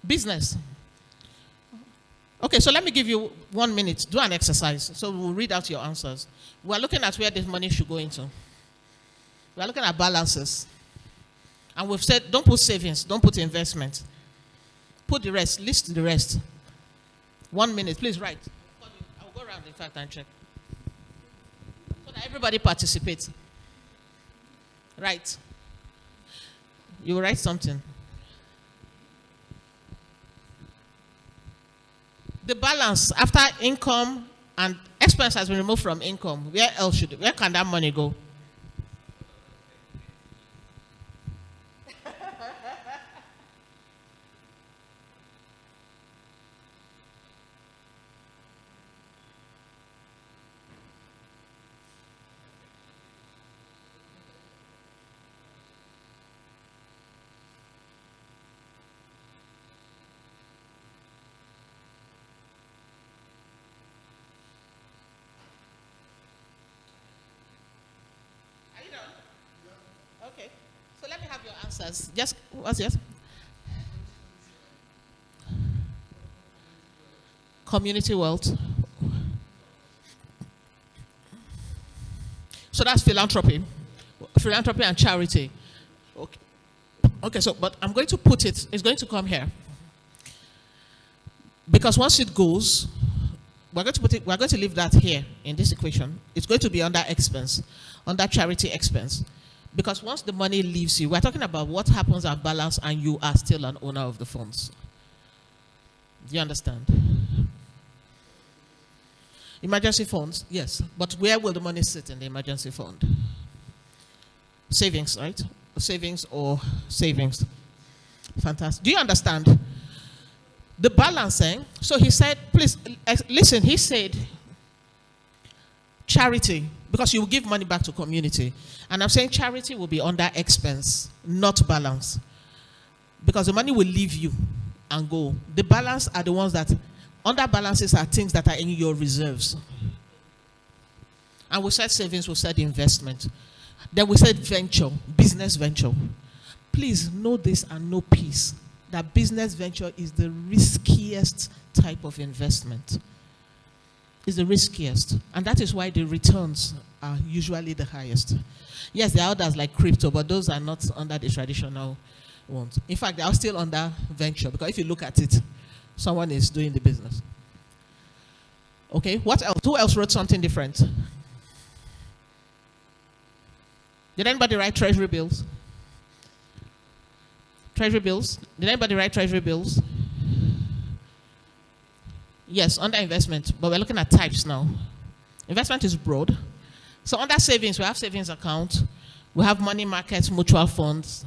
Business. Okay, so let me give you 1 minute. Do an exercise. So we'll read out your answers. We're looking at where this money should go into. We're looking at balances. And we've said, don't put savings, don't put investment. Put the rest, list the rest. 1 minute, please write. I'll go around, in fact, and check. So that everybody participates. Right. You will write something. The balance after income and expense has been removed from income. Where can that money go? Okay. So let me have your answers. Just what's yours? Community wealth. So that's philanthropy. Philanthropy and charity. Okay. Okay, so but I'm going to put it's going to come here. Because once it goes, we're going to leave that here in this equation. It's going to be under expense, under charity expense. Because once the money leaves you, we're talking about what happens at balance and you are still an owner of the funds. Do you understand? Emergency funds, yes. But where will the money sit in the emergency fund? Savings, right? Savings or savings. Fantastic. Do you understand? The balancing. So he said, please listen, he said charity, because you will give money back to community. And I'm saying charity will be under expense, not balance. Because the money will leave you and go. The balance are the ones that, under balances are things that are in your reserves. And we said savings, we said investment. Then we said venture, business venture. Please know this and know peace, that business venture is the riskiest type of investment. It's the riskiest. And that is why the returns are usually the highest. Yes, there are others like crypto, but those are not under the traditional ones. In fact, they are still under venture, because if you look at it, someone is doing the business. Okay, what else? Who else wrote something different? Did anybody write treasury bills? Treasury bills? Did anybody write treasury bills? Yes, under investment, but we're looking at types now. Investment is broad. So under savings, we have savings account, we have money markets, mutual funds,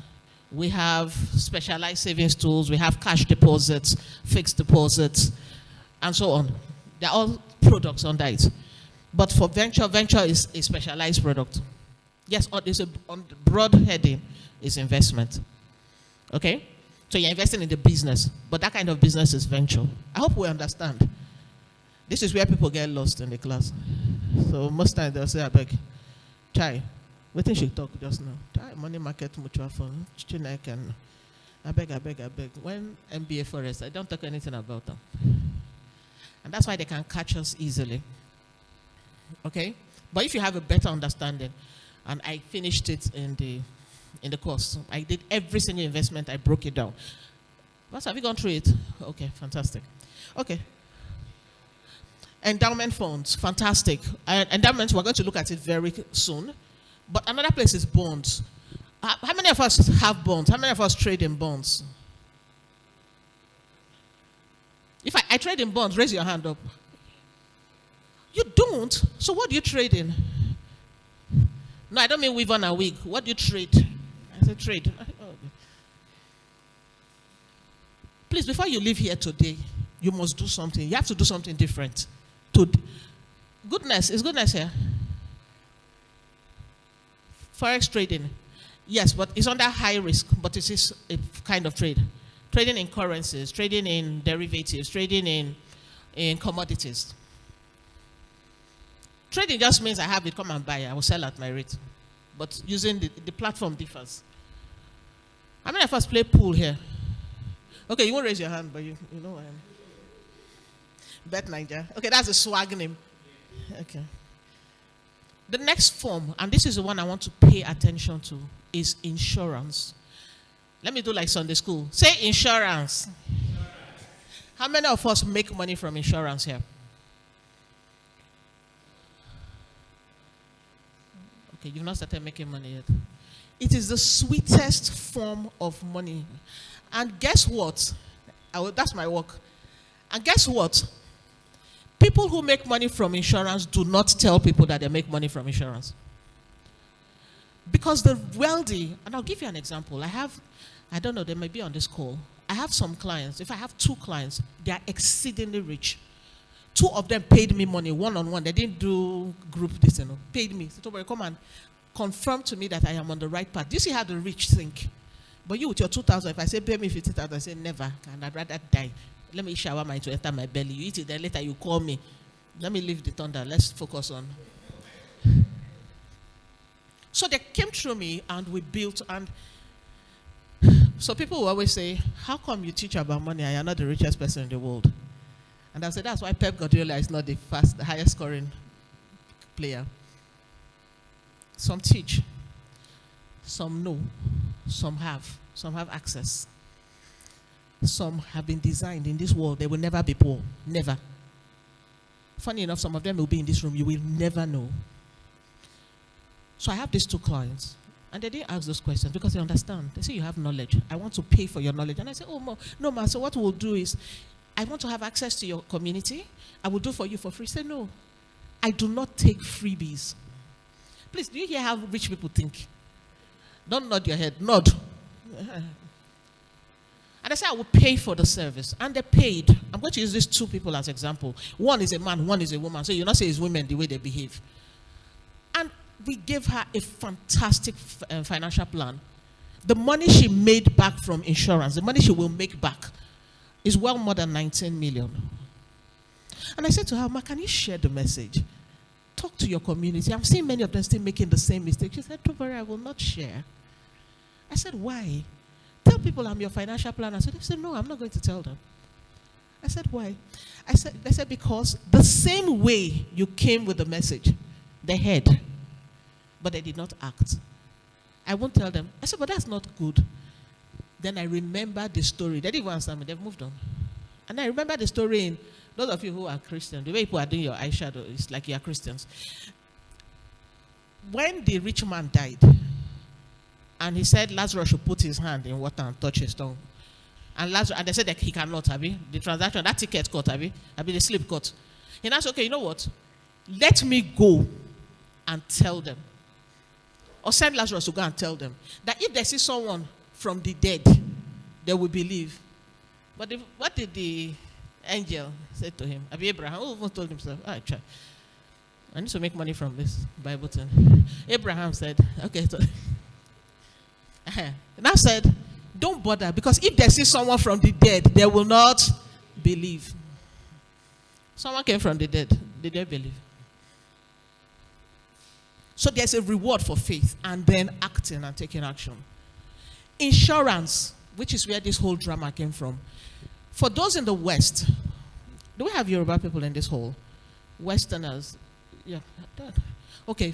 we have specialized savings tools, we have cash deposits, fixed deposits, and so on. They're all products under it. But for venture, venture is a specialized product. Yes, there's on the broad heading is investment. Okay? So you're investing in the business, but that kind of business is venture. I hope we understand. This is where people get lost in the class. So most times they'll say, I beg, Chai, what think she talk just now? Chai, money market, mutual fund, I beg. When MBA Forest, I don't talk anything about them. And that's why they can catch us easily. Okay? But if you have a better understanding, and I finished it in the course. I did every single investment. I broke it down. What, have you gone through it? Okay, fantastic. Okay. Endowment funds, fantastic. Endowments, we're going to look at it very soon. But another place is bonds. How many of us have bonds? How many of us trade in bonds? If I trade in bonds, raise your hand up. You don't? So what do you trade in? No, I don't mean weave on a wig. What do you trade? I said trade. Please, before you leave here today, you must do something. You have to do something different. Goodness, is goodness here? Forex trading. Yes, but it's under high risk, but it is a kind of trade. Trading in currencies, trading in derivatives, trading in commodities. Trading just means I have it, come and buy. I will sell at my rate. But using the platform differs. How many of us play pool here? Okay, you won't raise your hand, but you know I am. Bet Niger. Okay, that's a swag name. Okay. The next form, and this is the one I want to pay attention to, is insurance. Let me do like Sunday school. Say insurance. How many of us make money from insurance here? Okay, you've not started making money yet. It is the sweetest form of money. And guess what? That's my work. And guess what? People who make money from insurance do not tell people that they make money from insurance. Because the wealthy, and I'll give you an example. I don't know, they may be on this call. I have some clients. If I have 2 clients, they are exceedingly rich. 2 of them paid me money one-on-one. They didn't do group this, paid me. So Tobore, come and confirm to me that I am on the right path. Do you see how the rich think? But you with your 2,000, if I say pay me 50,000, I say never, and I'd rather die. Let me eat shawarma to enter my belly. You eat it, then later you call me. Let me leave the thunder. Let's focus on. So they came through me and we built, and so people will always say, how come you teach about money and you're not the richest person in the world? And I said, that's why Pep Guardiola is not the highest scoring player. Some teach, some know, some have access. Some have been designed in this world. They will never be poor. Never. Funny enough, some of them will be in this room. You will never know. So I have these 2 clients. And they didn't ask those questions because they understand. They say, you have knowledge. I want to pay for your knowledge. And I say, oh, no, ma. So what we'll do is, I want to have access to your community. I will do for you for free. Say, no, I do not take freebies. Please, do you hear how rich people think? Don't nod your head. Nod. And I said, I will pay for the service. And they paid. I'm going to use these two people as example. One is a man, one is a woman. So you not say it's women the way they behave. And we gave her a fantastic financial plan. The money she made back from insurance, the money she will make back, is well more than 19 million. And I said to her, Ma, can you share the message? Talk to your community. I'm seeing many of them still making the same mistake. She said, Tobore, I will not share. I said, why? Tell people I'm your financial planner. So they said, no, I'm not going to tell them. I said, why? They said, because the same way you came with the message, they heard, but they did not act. I won't tell them. I said, but that's not good. Then I remember the story. They didn't even answer me. They've moved on. And I remember the story in those of you who are Christians. The way people are doing your eyeshadow is like you are Christians. When the rich man died, and he said Lazarus should put his hand in water and touch his stone. And they said that he cannot, Abby. The transaction, that ticket cut, Abby, the slip cut. He now said, okay, you know what? Let me go and tell them. Or send Lazarus to go and tell them that if they see someone from the dead, they will believe. But what did the angel say to him? Abi Abraham, who even told himself, I need to make money from this Bible thing. Abraham said, okay. So and I said, don't bother, because if they see someone from the dead, they will not believe. Someone came from the dead, did they believe? So there's a reward for faith and then acting and taking action. Insurance, which is where this whole drama came from. For those in the West, do we have Yoruba people in this hall? Westerners. Yeah. Okay.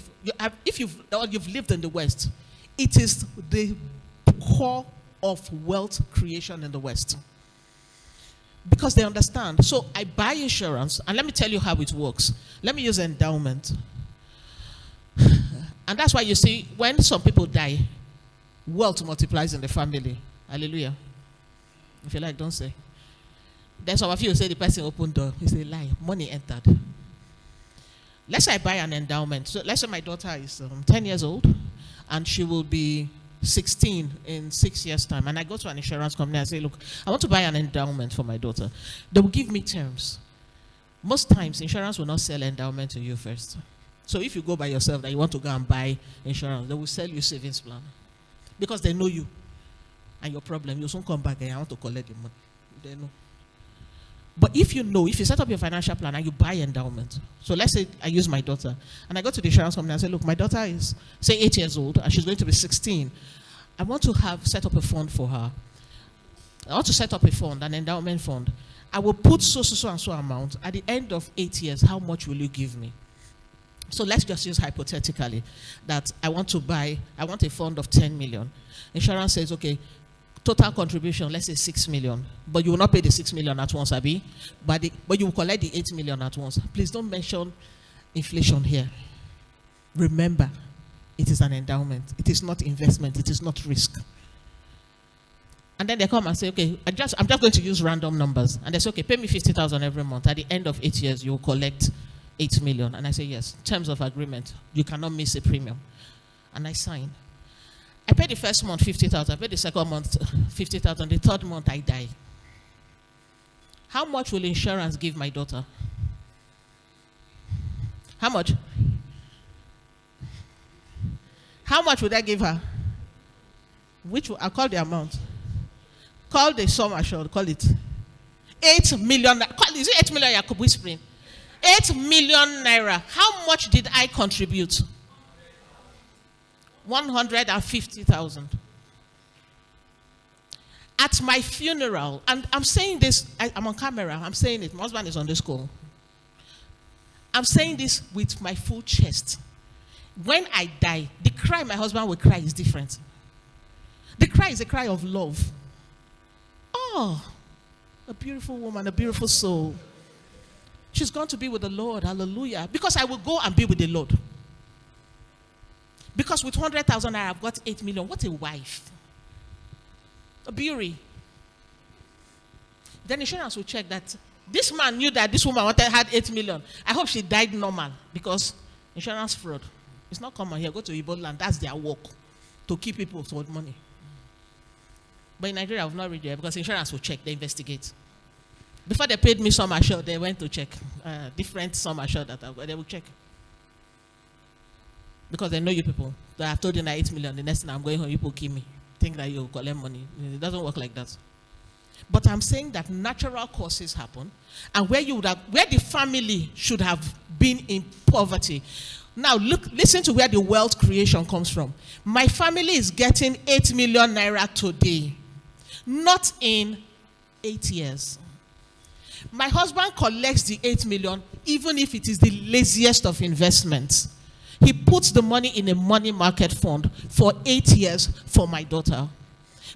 If you've lived in the West, it is the core of wealth creation in the West. Because they understand. So I buy insurance, and let me tell you how it works. Let me use endowment. And that's why you see, when some people die, wealth multiplies in the family. Hallelujah. If you like, don't say. Then some of you say the person opened door. You say, lie, money entered. Let's say I buy an endowment. So let's say my daughter is 10 years old, and she will be 16 in 6 years' time. And I go to an insurance company and say, look, I want to buy an endowment for my daughter. They will give me terms. Most times, insurance will not sell endowment to you first. So if you go by yourself that you want to go and buy insurance, they will sell you savings plan. Because they know you and your problem. You soon come back and I want to collect the money. They know. But if you set up your financial plan and you buy endowment, so let's say I use my daughter, and I go to the insurance company and say, look, my daughter is, say, 8 years old, and she's going to be 16. I want to set up a fund for her. I want to set up a fund, an endowment fund. I will put so and so amount. At the end of 8 years, how much will you give me? So let's just use hypothetically that I want a fund of 10 million. Insurance says, okay, total contribution, let's say 6 million. But you will not pay the 6 million at once, Abi. But you will collect the 8 million at once. Please don't mention inflation here. Remember, it is an endowment. It is not investment. It is not risk. And then they come and say, okay, I'm just going to use random numbers. And they say, okay, pay me 50,000 every month. At the end of 8 years, you will collect 8 million. And I say, yes, terms of agreement. You cannot miss a premium. And I sign. I pay the first month 50,000. I pay the second month 50,000. The third month, I die. How much will insurance give my daughter? How much? How much would I give her? I'll call the amount. Call the sum assured. Call it 8 million. Is it 8 million? Yakub whispering. 8 million naira. How much did I contribute? 150,000. At my funeral, and I'm saying this, I'm on camera, I'm saying it, my husband is on this call. I'm saying this with my full chest. When I die, the cry my husband will cry is different. The cry is a cry of love. Oh, a beautiful woman, a beautiful soul. She's going to be with the Lord, hallelujah. Because I will go and be with the Lord. Because with 100,000 naira, I've got 8 million. What a wife. A beauty. Then insurance will check that this man knew that this woman had 8 million. I hope she died normal, because insurance fraud. It's not common here. Go to Igbo land. That's their work, to keep people toward money. But in Nigeria, I've not read there, because insurance will check. They investigate. Before they paid me sum assured, they went to check. Different sum assured that they will check. Because they know you people. So I've told you that 8 million. The next time I'm going home, you people kill me. Think that you collect money. It doesn't work like that. But I'm saying that natural causes happen, and where the family should have been in poverty. Now listen to where the wealth creation comes from. My family is getting 8 million naira today, not in 8 years. My husband collects the 8 million, even if it is the laziest of investments. He puts the money in a money market fund for 8 years for my daughter.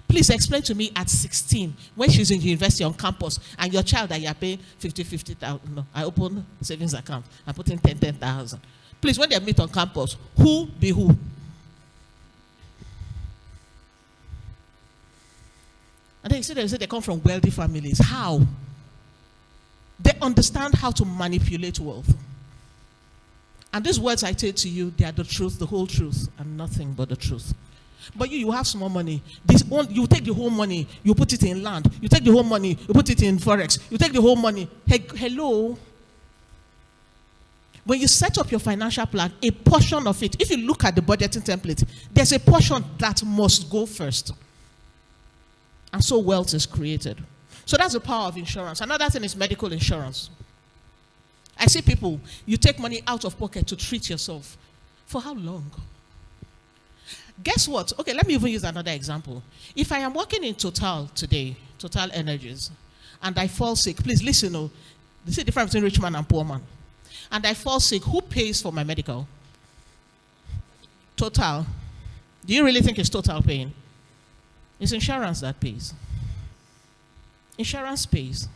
Please explain to me at 16, when she's in university on campus, and your child that you are paying 50,000. No, I open savings account. I put in 10,000. Please, when they meet on campus, who be who? And then you say they come from wealthy families. How? They understand how to manipulate wealth. And these words I say to you, they are the truth, the whole truth, and nothing but the truth. But you have small money. You take the whole money, you put it in land. You take the whole money, you put it in forex. You take the whole money. Hello. When you set up your financial plan, a portion of it, if you look at the budgeting template, there's a portion that must go first. And so wealth is created. So that's the power of insurance. Another thing is medical insurance. I see people, you take money out of pocket to treat yourself. For how long? Guess what? Okay, let me even use another example. If I am working in Total today, Total Energies, and I fall sick, please listen, you see the difference between rich man and poor man. And I fall sick, who pays for my medical? Total. Do you really think it's Total paying? It's insurance that pays. Insurance pays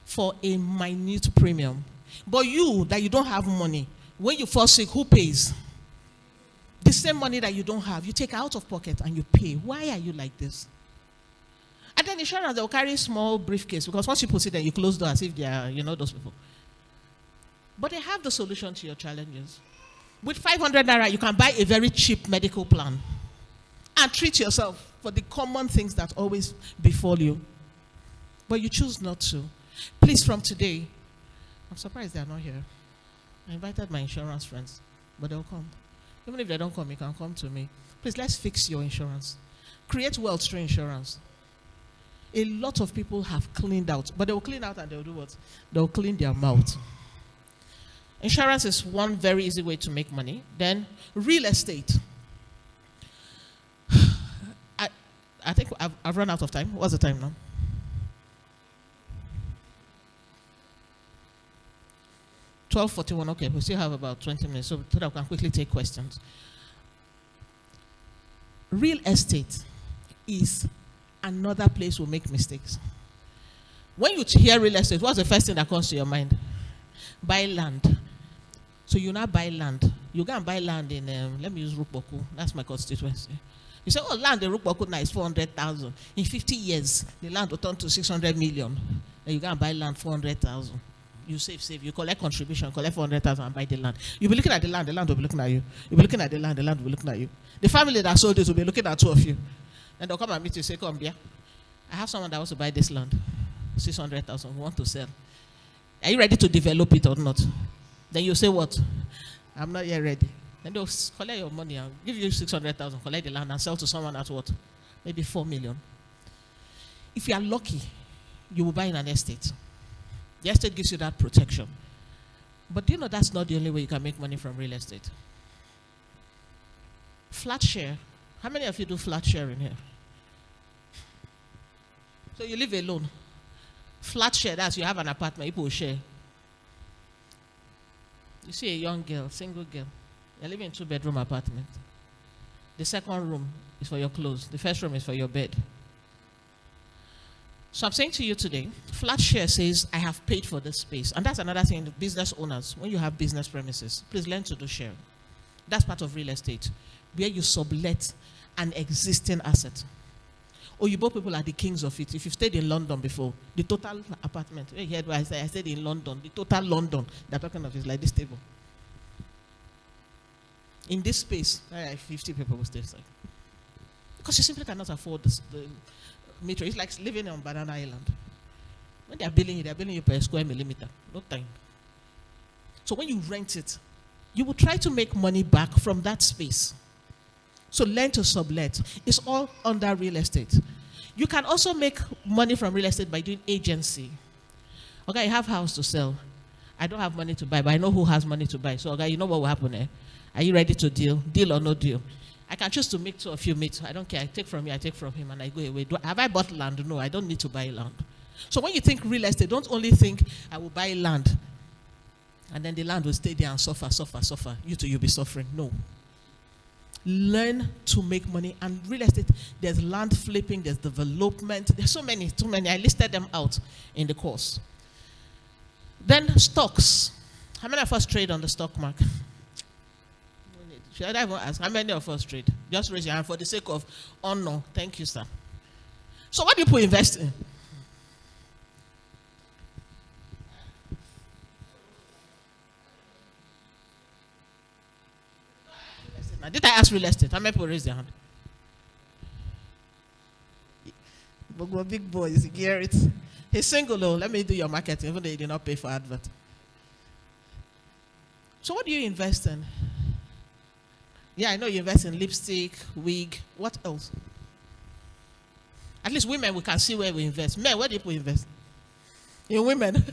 for a minute premium. But you, that you don't have money, when you fall sick, who pays? The same money that you don't have, you take out of pocket and you pay. Why are you like this? And then insurance, they will carry a small briefcase, because once you put it there, you close doors as if they are, those people. But they have the solution to your challenges. With 500 naira, you can buy a very cheap medical plan and treat yourself for the common things that always befall you. But you choose not to. Please, from today, I'm surprised they are not here. I invited my insurance friends, but they'll come. Even if they don't come, you can come to me. Please, let's fix your insurance. Create wealth through insurance. A lot of people have cleaned out, but they will clean out and they'll do what? They'll clean their mouth. Insurance is one very easy way to make money. Then, real estate. I think I've run out of time. What's the time now? 12:41. Okay, we still have about 20 minutes, so that we can quickly take questions. Real estate is another place we make mistakes. When you hear real estate, what's the first thing that comes to your mind? Buy land. So you now buy land. You go and buy land in, let me use Rukboku. That's my constituency. You say, land in Rukboku now is 400,000. In 50 years, the land will turn to 600 million. Then you go and buy land 400,000. You save. You collect contribution, collect 400,000 and buy the land. You'll be looking at the land will be looking at you. You'll be looking at the land will be looking at you. The family that sold it will be looking at two of you. And they'll come and meet you and say, come here. I have someone that wants to buy this land. 600,000, we want to sell. Are you ready to develop it or not? Then you say what? I'm not yet ready. Then they'll collect your money and give you 600,000, collect the land and sell to someone at what? Maybe 4 million. If you are lucky, you will buy in an estate. The estate gives you that protection. But do you know that's not the only way you can make money from real estate? Flat share. How many of you do flat share in here? So you live alone. Flat share, that's you have an apartment, people will share. You see a young girl, single girl. You're living in a 2-bedroom apartment. The second room is for your clothes. The first room is for your bed. So I'm saying to you today, flat share says, I have paid for this space. And that's another thing, business owners, when you have business premises, please learn to do share. That's part of real estate, where you sublet an existing asset. Oyibo people are the kings of it. If you've stayed in London before, the total apartment, you heard what I said? I stayed in London. The total London, they're talking of is like this table. In this space, 50 people will stay inside. Because you simply cannot afford the meter. It's like living on Banana Island. When they're billing you per square millimeter. No time. So when you rent it, you will try to make money back from that space. So learn to sublet. It's all under real estate. You can also make money from real estate by doing agency. Okay, I have house to sell. I don't have money to buy, but I know who has money to buy. So, okay, you know what will happen there? Are you ready to deal? Deal or no deal? I can choose to make two of you meet. I don't care. I take from you, I take from him, and I go away. Have I bought land? No, I don't need to buy land. So when you think real estate, don't only think I will buy land, and then the land will stay there and suffer. You too, you'll be suffering. No. Learn to make money. And real estate, there's land flipping, there's development. There's so many, too many. I listed them out in the course. Then stocks. How many of us trade on the stock market? Should I even ask? How many of us trade? Just raise your hand for the sake of honor. Thank you, sir. So what do people invest in? Now, did I ask real estate? How many people raise their hand? Big boys, Garrett. He's single though. Let me do your marketing, even though you did not pay for advert. So what do you invest in? Yeah, I know you invest in lipstick, wig. What else? At least women, we can see where we invest. Men, where do people invest? In women.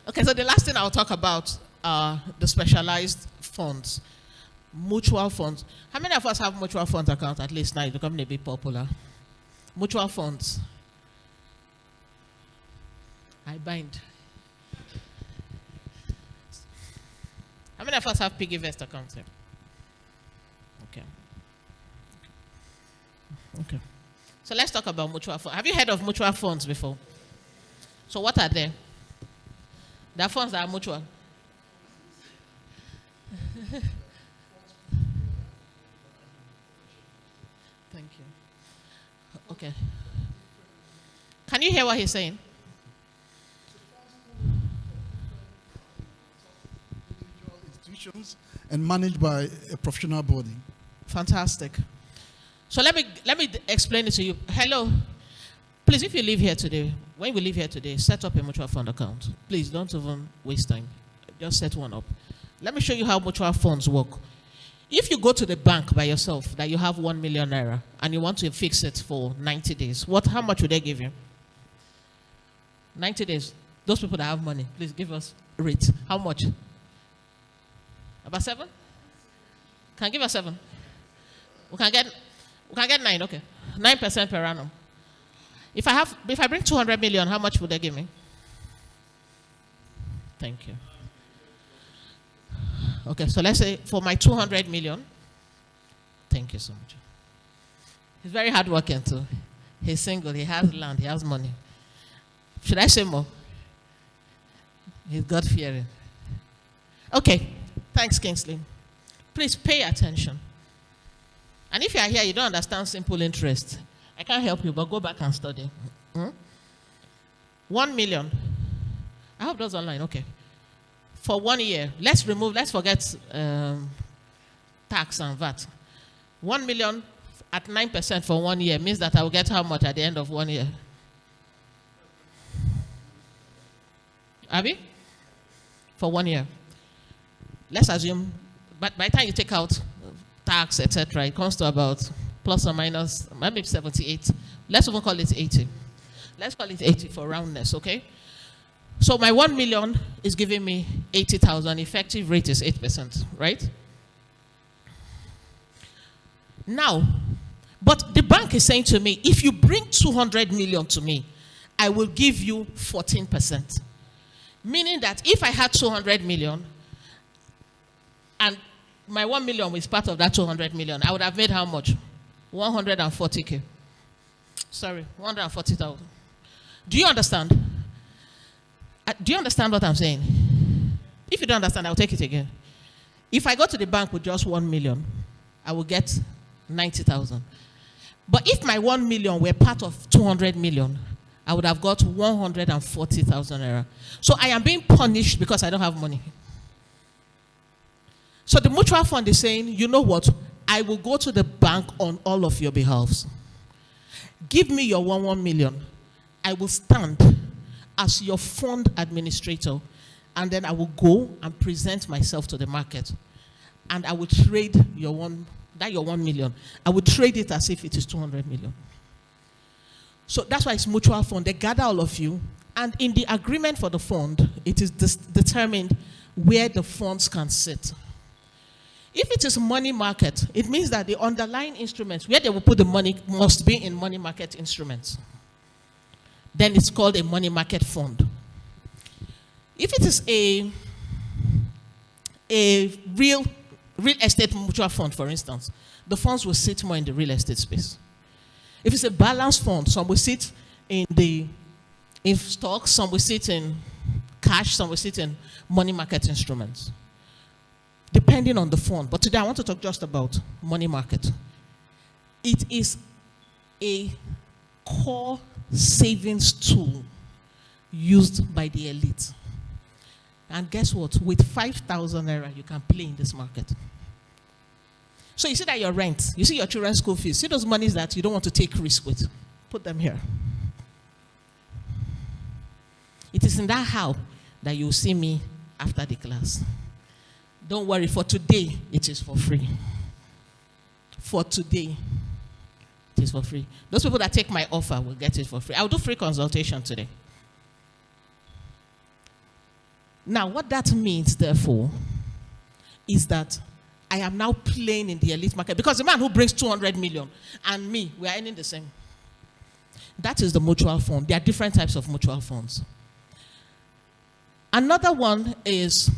Okay, so the last thing I'll talk about are the specialized funds. Mutual funds. How many of us have mutual funds account? At least now it's becoming a bit popular. Mutual funds. I bind. How many of us have piggy vest accounts here? Okay. So let's talk about mutual funds. Have you heard of mutual funds before? So what are they? There are funds that are mutual. Thank you. Okay. Can you hear what he's saying? Institutions and managed by a professional body. Fantastic. So let me explain it to you. Hello. Please, if you live here today, when we leave here today, set up a mutual fund account. Please don't even waste time. Just set one up. Let me show you how mutual funds work. If you go to the bank by yourself that you have 1 million naira and you want to fix it for 90 days, how much would they give you? 90 days. Those people that have money, please give us a rate. How much? About 7? Can I give us 7? We can get 9, okay. 9% per annum. If I bring 200 million, how much would they give me? Thank you. Okay, so let's say for my 200 million, thank you so much. He's very hardworking too. He's single, he has land, he has money. Should I say more? He's God-fearing. Okay, thanks, Kingsley. Please pay attention. And if you are here, you don't understand simple interest, I can't help you, but go back and study. 1 million. I hope that's online, okay. For 1 year, let's forget tax and VAT. 1 million at 9% for 1 year means that I will get how much at the end of 1 year? Abby? For 1 year. Let's assume, but by the time you take out tax, etc., it comes to about plus or minus, maybe 78. Let's even call it 80. Let's call it 80 for roundness, okay? So my 1 million is giving me 80,000. Effective rate is 8%, right? Now, but the bank is saying to me, if you bring 200 million to me, I will give you 14%. Meaning that if I had 200 million and my 1 million was part of that 200 million, I would have made how much? 140K. Sorry, 140,000. Do you understand? Do you understand what I'm saying? If you don't understand, I'll take it again. If I go to the bank with just 1 million, I will get 90,000. But if my 1 million were part of 200 million, I would have got 140,000 naira. So I am being punished because I don't have money. So the mutual fund is saying, you know what? I will go to the bank on all of your behalves. Give me your 1 million. I will stand as your fund administrator, and then I will go and present myself to the market, and I will trade your 1 million. I will trade it as if it is 200 million. So that's why it's mutual fund. They gather all of you, and in the agreement for the fund, it is determined where the funds can sit. If it is money market, it means that the underlying instruments, where they will put the money, must be in money market instruments. Then it's called a money market fund. If it is a real estate mutual fund, for instance, the funds will sit more in the real estate space. If it's a balanced fund, some will sit in stocks, some will sit in cash, some will sit in money market instruments, depending on the fund. But today I want to talk just about money market. It is a core savings tool used by the elite. And guess what? With 5,000 naira, you can play in this market. So you see that your rent, you see your children's school fees, see those monies that you don't want to take risk with, put them here. It is in that how that you'll see me after the class. Don't worry, for today, it is for free. For today, it is for free. Those people that take my offer will get it for free. I'll do free consultation today. Now, what that means, therefore, is that I am now playing in the elite market, because the man who brings 200 million and me, we are earning the same. That is the mutual fund. There are different types of mutual funds. Another one is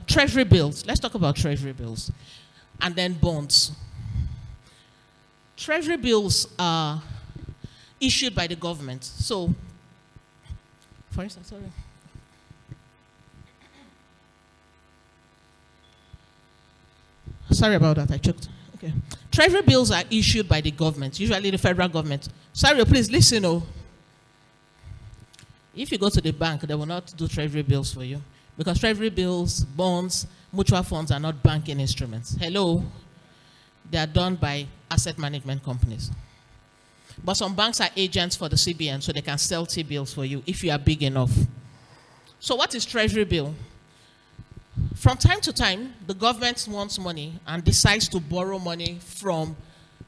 treasury bills. Let's talk about treasury bills. And then bonds. Treasury bills are issued by the government. So, for instance, sorry. Sorry about that, I choked. Okay. Treasury bills are issued by the government, usually the federal government. Sorry, please listen. Oh. If you go to the bank, they will not do treasury bills for you, because treasury bills, bonds, mutual funds are not banking instruments. Hello? They are done by asset management companies. But some banks are agents for the CBN, so they can sell T-bills for you if you are big enough. So what is treasury bill? From time to time, the government wants money and decides to borrow money from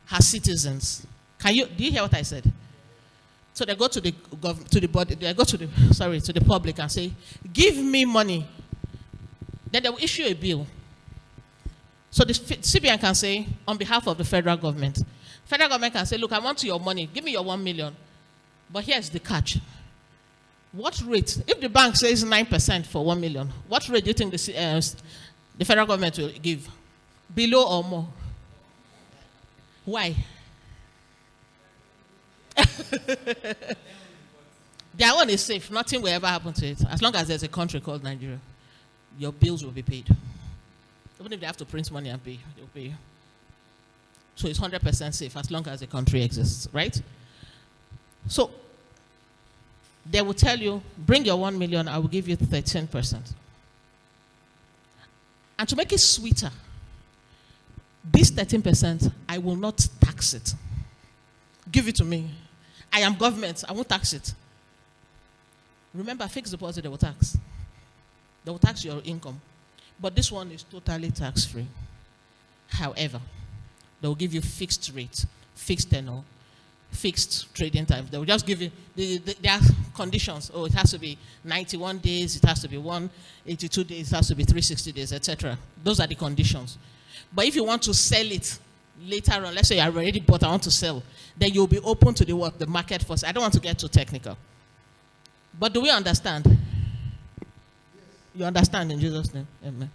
her citizens. Do you hear what I said? So they go to the public and say, give me money. Then they will issue a bill. So the CBN can say, on behalf of the federal government can say, look, I want your money. Give me your 1 million. But here's the catch. What rate, if the bank says 9% for 1 million, what rate do you think the federal government will give? Below or more? Why? Their own is safe. Nothing will ever happen to it. As long as there's a country called Nigeria, your bills will be paid. Even if they have to print money and pay, they'll pay you. So it's 100% safe as long as the country exists, right? So they will tell you, bring your 1 million, I will give you 13%. And to make it sweeter, this 13%, I will not tax it. Give it to me. I am government, I won't tax it. Remember, fixed deposit, they will tax. They will tax your income. But this one is totally tax-free. However, they will give you fixed rate, fixed tenor, fixed trading time. They will just give you, there are conditions. Oh, it has to be 91 days, it has to be 182 days, it has to be 360 days, etc. Those are the conditions. But if you want to sell it later on, let's say you already bought, I want to sell, then you'll be open to the market force. I don't want to get too technical. But do we understand? You understand in Jesus' name? Amen.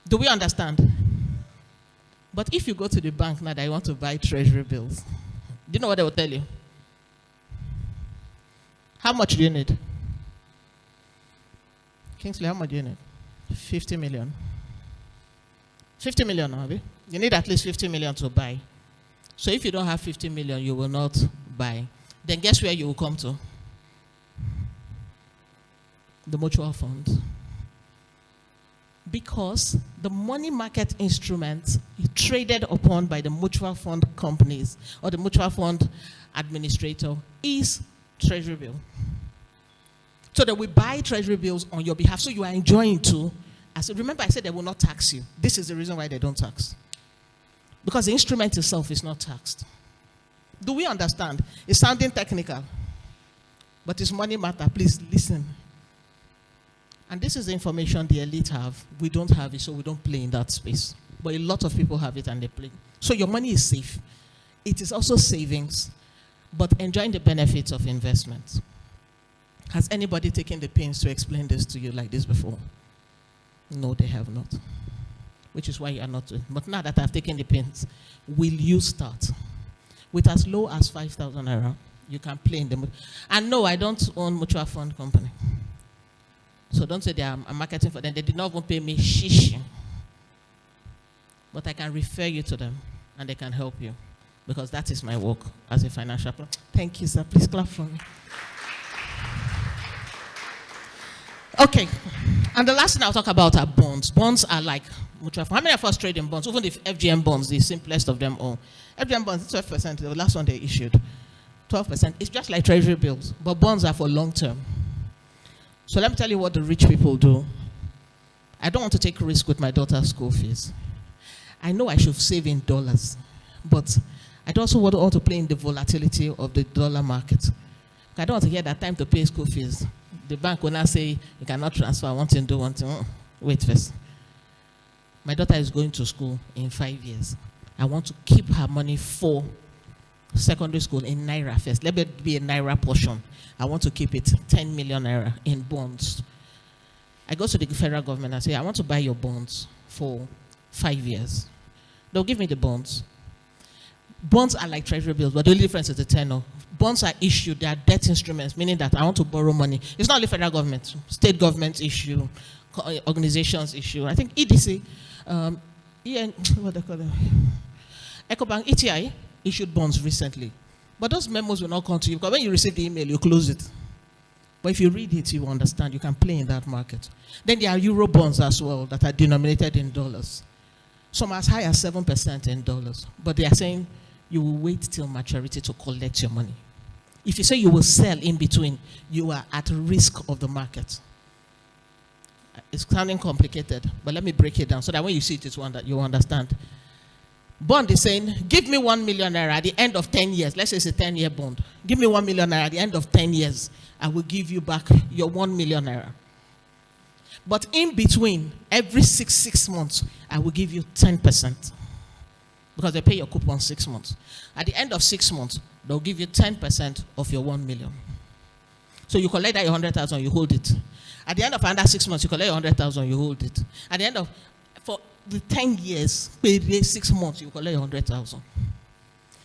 Do we understand? But if you go to the bank now that you want to buy treasury bills, do you know what they will tell you? How much do you need? Kingsley, how much do you need? 50 million. 50 million, Abi. You need at least 50 million to buy. So if you don't have 50 million, you will not buy. Then guess where you will come to? The mutual fund. Because the money market instrument traded upon by the mutual fund companies or the mutual fund administrator is treasury bill. So that we buy treasury bills on your behalf, so you are enjoying too. Remember I said they will not tax you. This is the reason why they don't tax. Because the instrument itself is not taxed. Do we understand? It's sounding technical. But it's money matter. Please listen. And this is the information the elite have. We don't have it, so we don't play in that space. But a lot of people have it and they play. So your money is safe. It is also savings, but enjoying the benefits of investment. Has anybody taken the pains to explain this to you like this before? No, they have not. Which is why you are not doing. But now that I've taken the pains, will you start? With as low as 5,000 naira, you can play in the. And no, I don't own mutual fund company. So don't say I'm marketing for them. They did not even pay me shish. But I can refer you to them and they can help you. Because that is my work as a financial planner. Thank you, sir. Please clap for me. Okay. And the last thing I'll talk about are bonds. Bonds are like mutual fund. How many of us trade in bonds? Even the FGM bonds, the simplest of them all. FGM bonds, 12%. The last one they issued. 12%. It's just like treasury bills. But bonds are for long term. So let me tell you what the rich people do. I don't want to take risk with my daughter's school fees. I know I should save in dollars, but I also want to play in the volatility of the dollar market. I don't want to hear that time to pay school fees. The bank will now say, you cannot transfer, I want to do one thing. Wait first. My daughter is going to school in 5 years. I want to keep her money for secondary school in Naira first. Let it be a Naira portion. I want to keep it 10 million Naira in bonds. I go to the federal government and say, I want to buy your bonds for 5 years. They'll give me the bonds. Bonds are like treasury bills, but the only difference is the tenor. Bonds are issued, they are debt instruments, meaning that I want to borrow money. It's not only federal government, state governments issue, organizations issue. I think EDC, what they call them? EcoBank, ETI issued bonds recently. But those memos will not come to you, because when you receive the email, you close it. But if you read it, you understand. You can play in that market. Then there are euro bonds as well that are denominated in dollars. Some as high as 7% in dollars. But they are saying you will wait till maturity to collect your money. If you say you will sell in between, you are at risk of the market. It's sounding complicated, but let me break it down so that when you see it, it's one that you understand. Bond is saying, give me 1 million naira at the end of 10 years. Let's say it's a 10-year bond. Give me 1 million naira at the end of 10 years. I will give you back your 1 million naira. But in between, every six months, I will give you 10%. Because they pay your coupon 6 months. At the end of 6 months, they'll give you 10% of your 1 million. So you collect that 100,000, you hold it. At the end of another 6 months, you collect 100,000, you hold it. At the end of, for the 10 years, pay 6 months, you collect 100,000.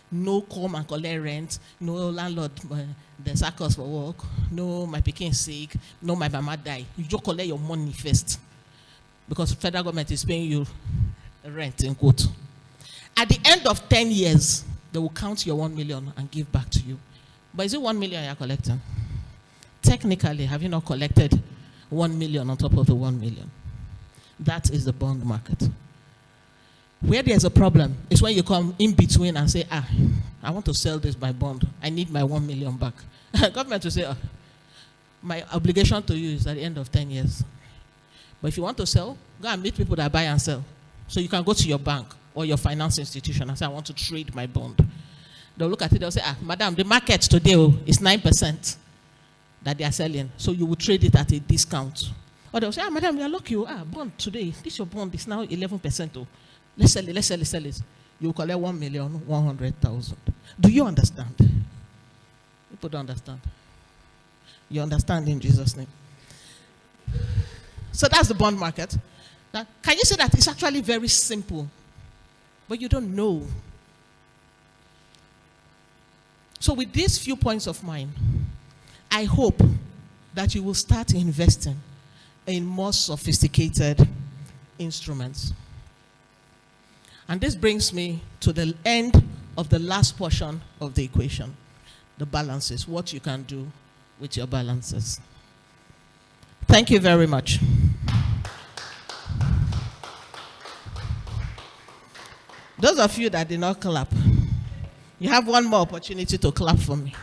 No come and collect rent, no landlord, the sack us for work, no my pikin sick, no my mama die. You just collect your money first. Because the federal government is paying you rent, in quote. At the end of 10 years, they will count your 1 million and give back to you. But is it 1 million you're collecting? Technically, have you not collected 1 million on top of the 1 million? That is the bond market. Where there's a problem is when you come in between and say, I want to sell this by bond. I need my 1 million back. Government will say, my obligation to you is at the end of 10 years. But if you want to sell, go and meet people that buy and sell. So you can go to your bank or your finance institution and say, I want to trade my bond. They'll look at it, they'll say, madam, the market today is 9% that they are selling. So you will trade it at a discount. Or they'll say, madam, you're lucky. Bond today, this your bond is now 11%. Let's sell it, let's sell it, sell it. You collect 1,100,000. Do you understand? People don't understand. You understand in Jesus' name. So that's the bond market. Now, can you say that it's actually very simple, but you don't know? So with these few points of mine, I hope that you will start investing in more sophisticated instruments. And this brings me to the end of the last portion of the equation, the balances, what you can do with your balances. Thank you very much. Those of you that did not clap, you have one more opportunity to clap for me.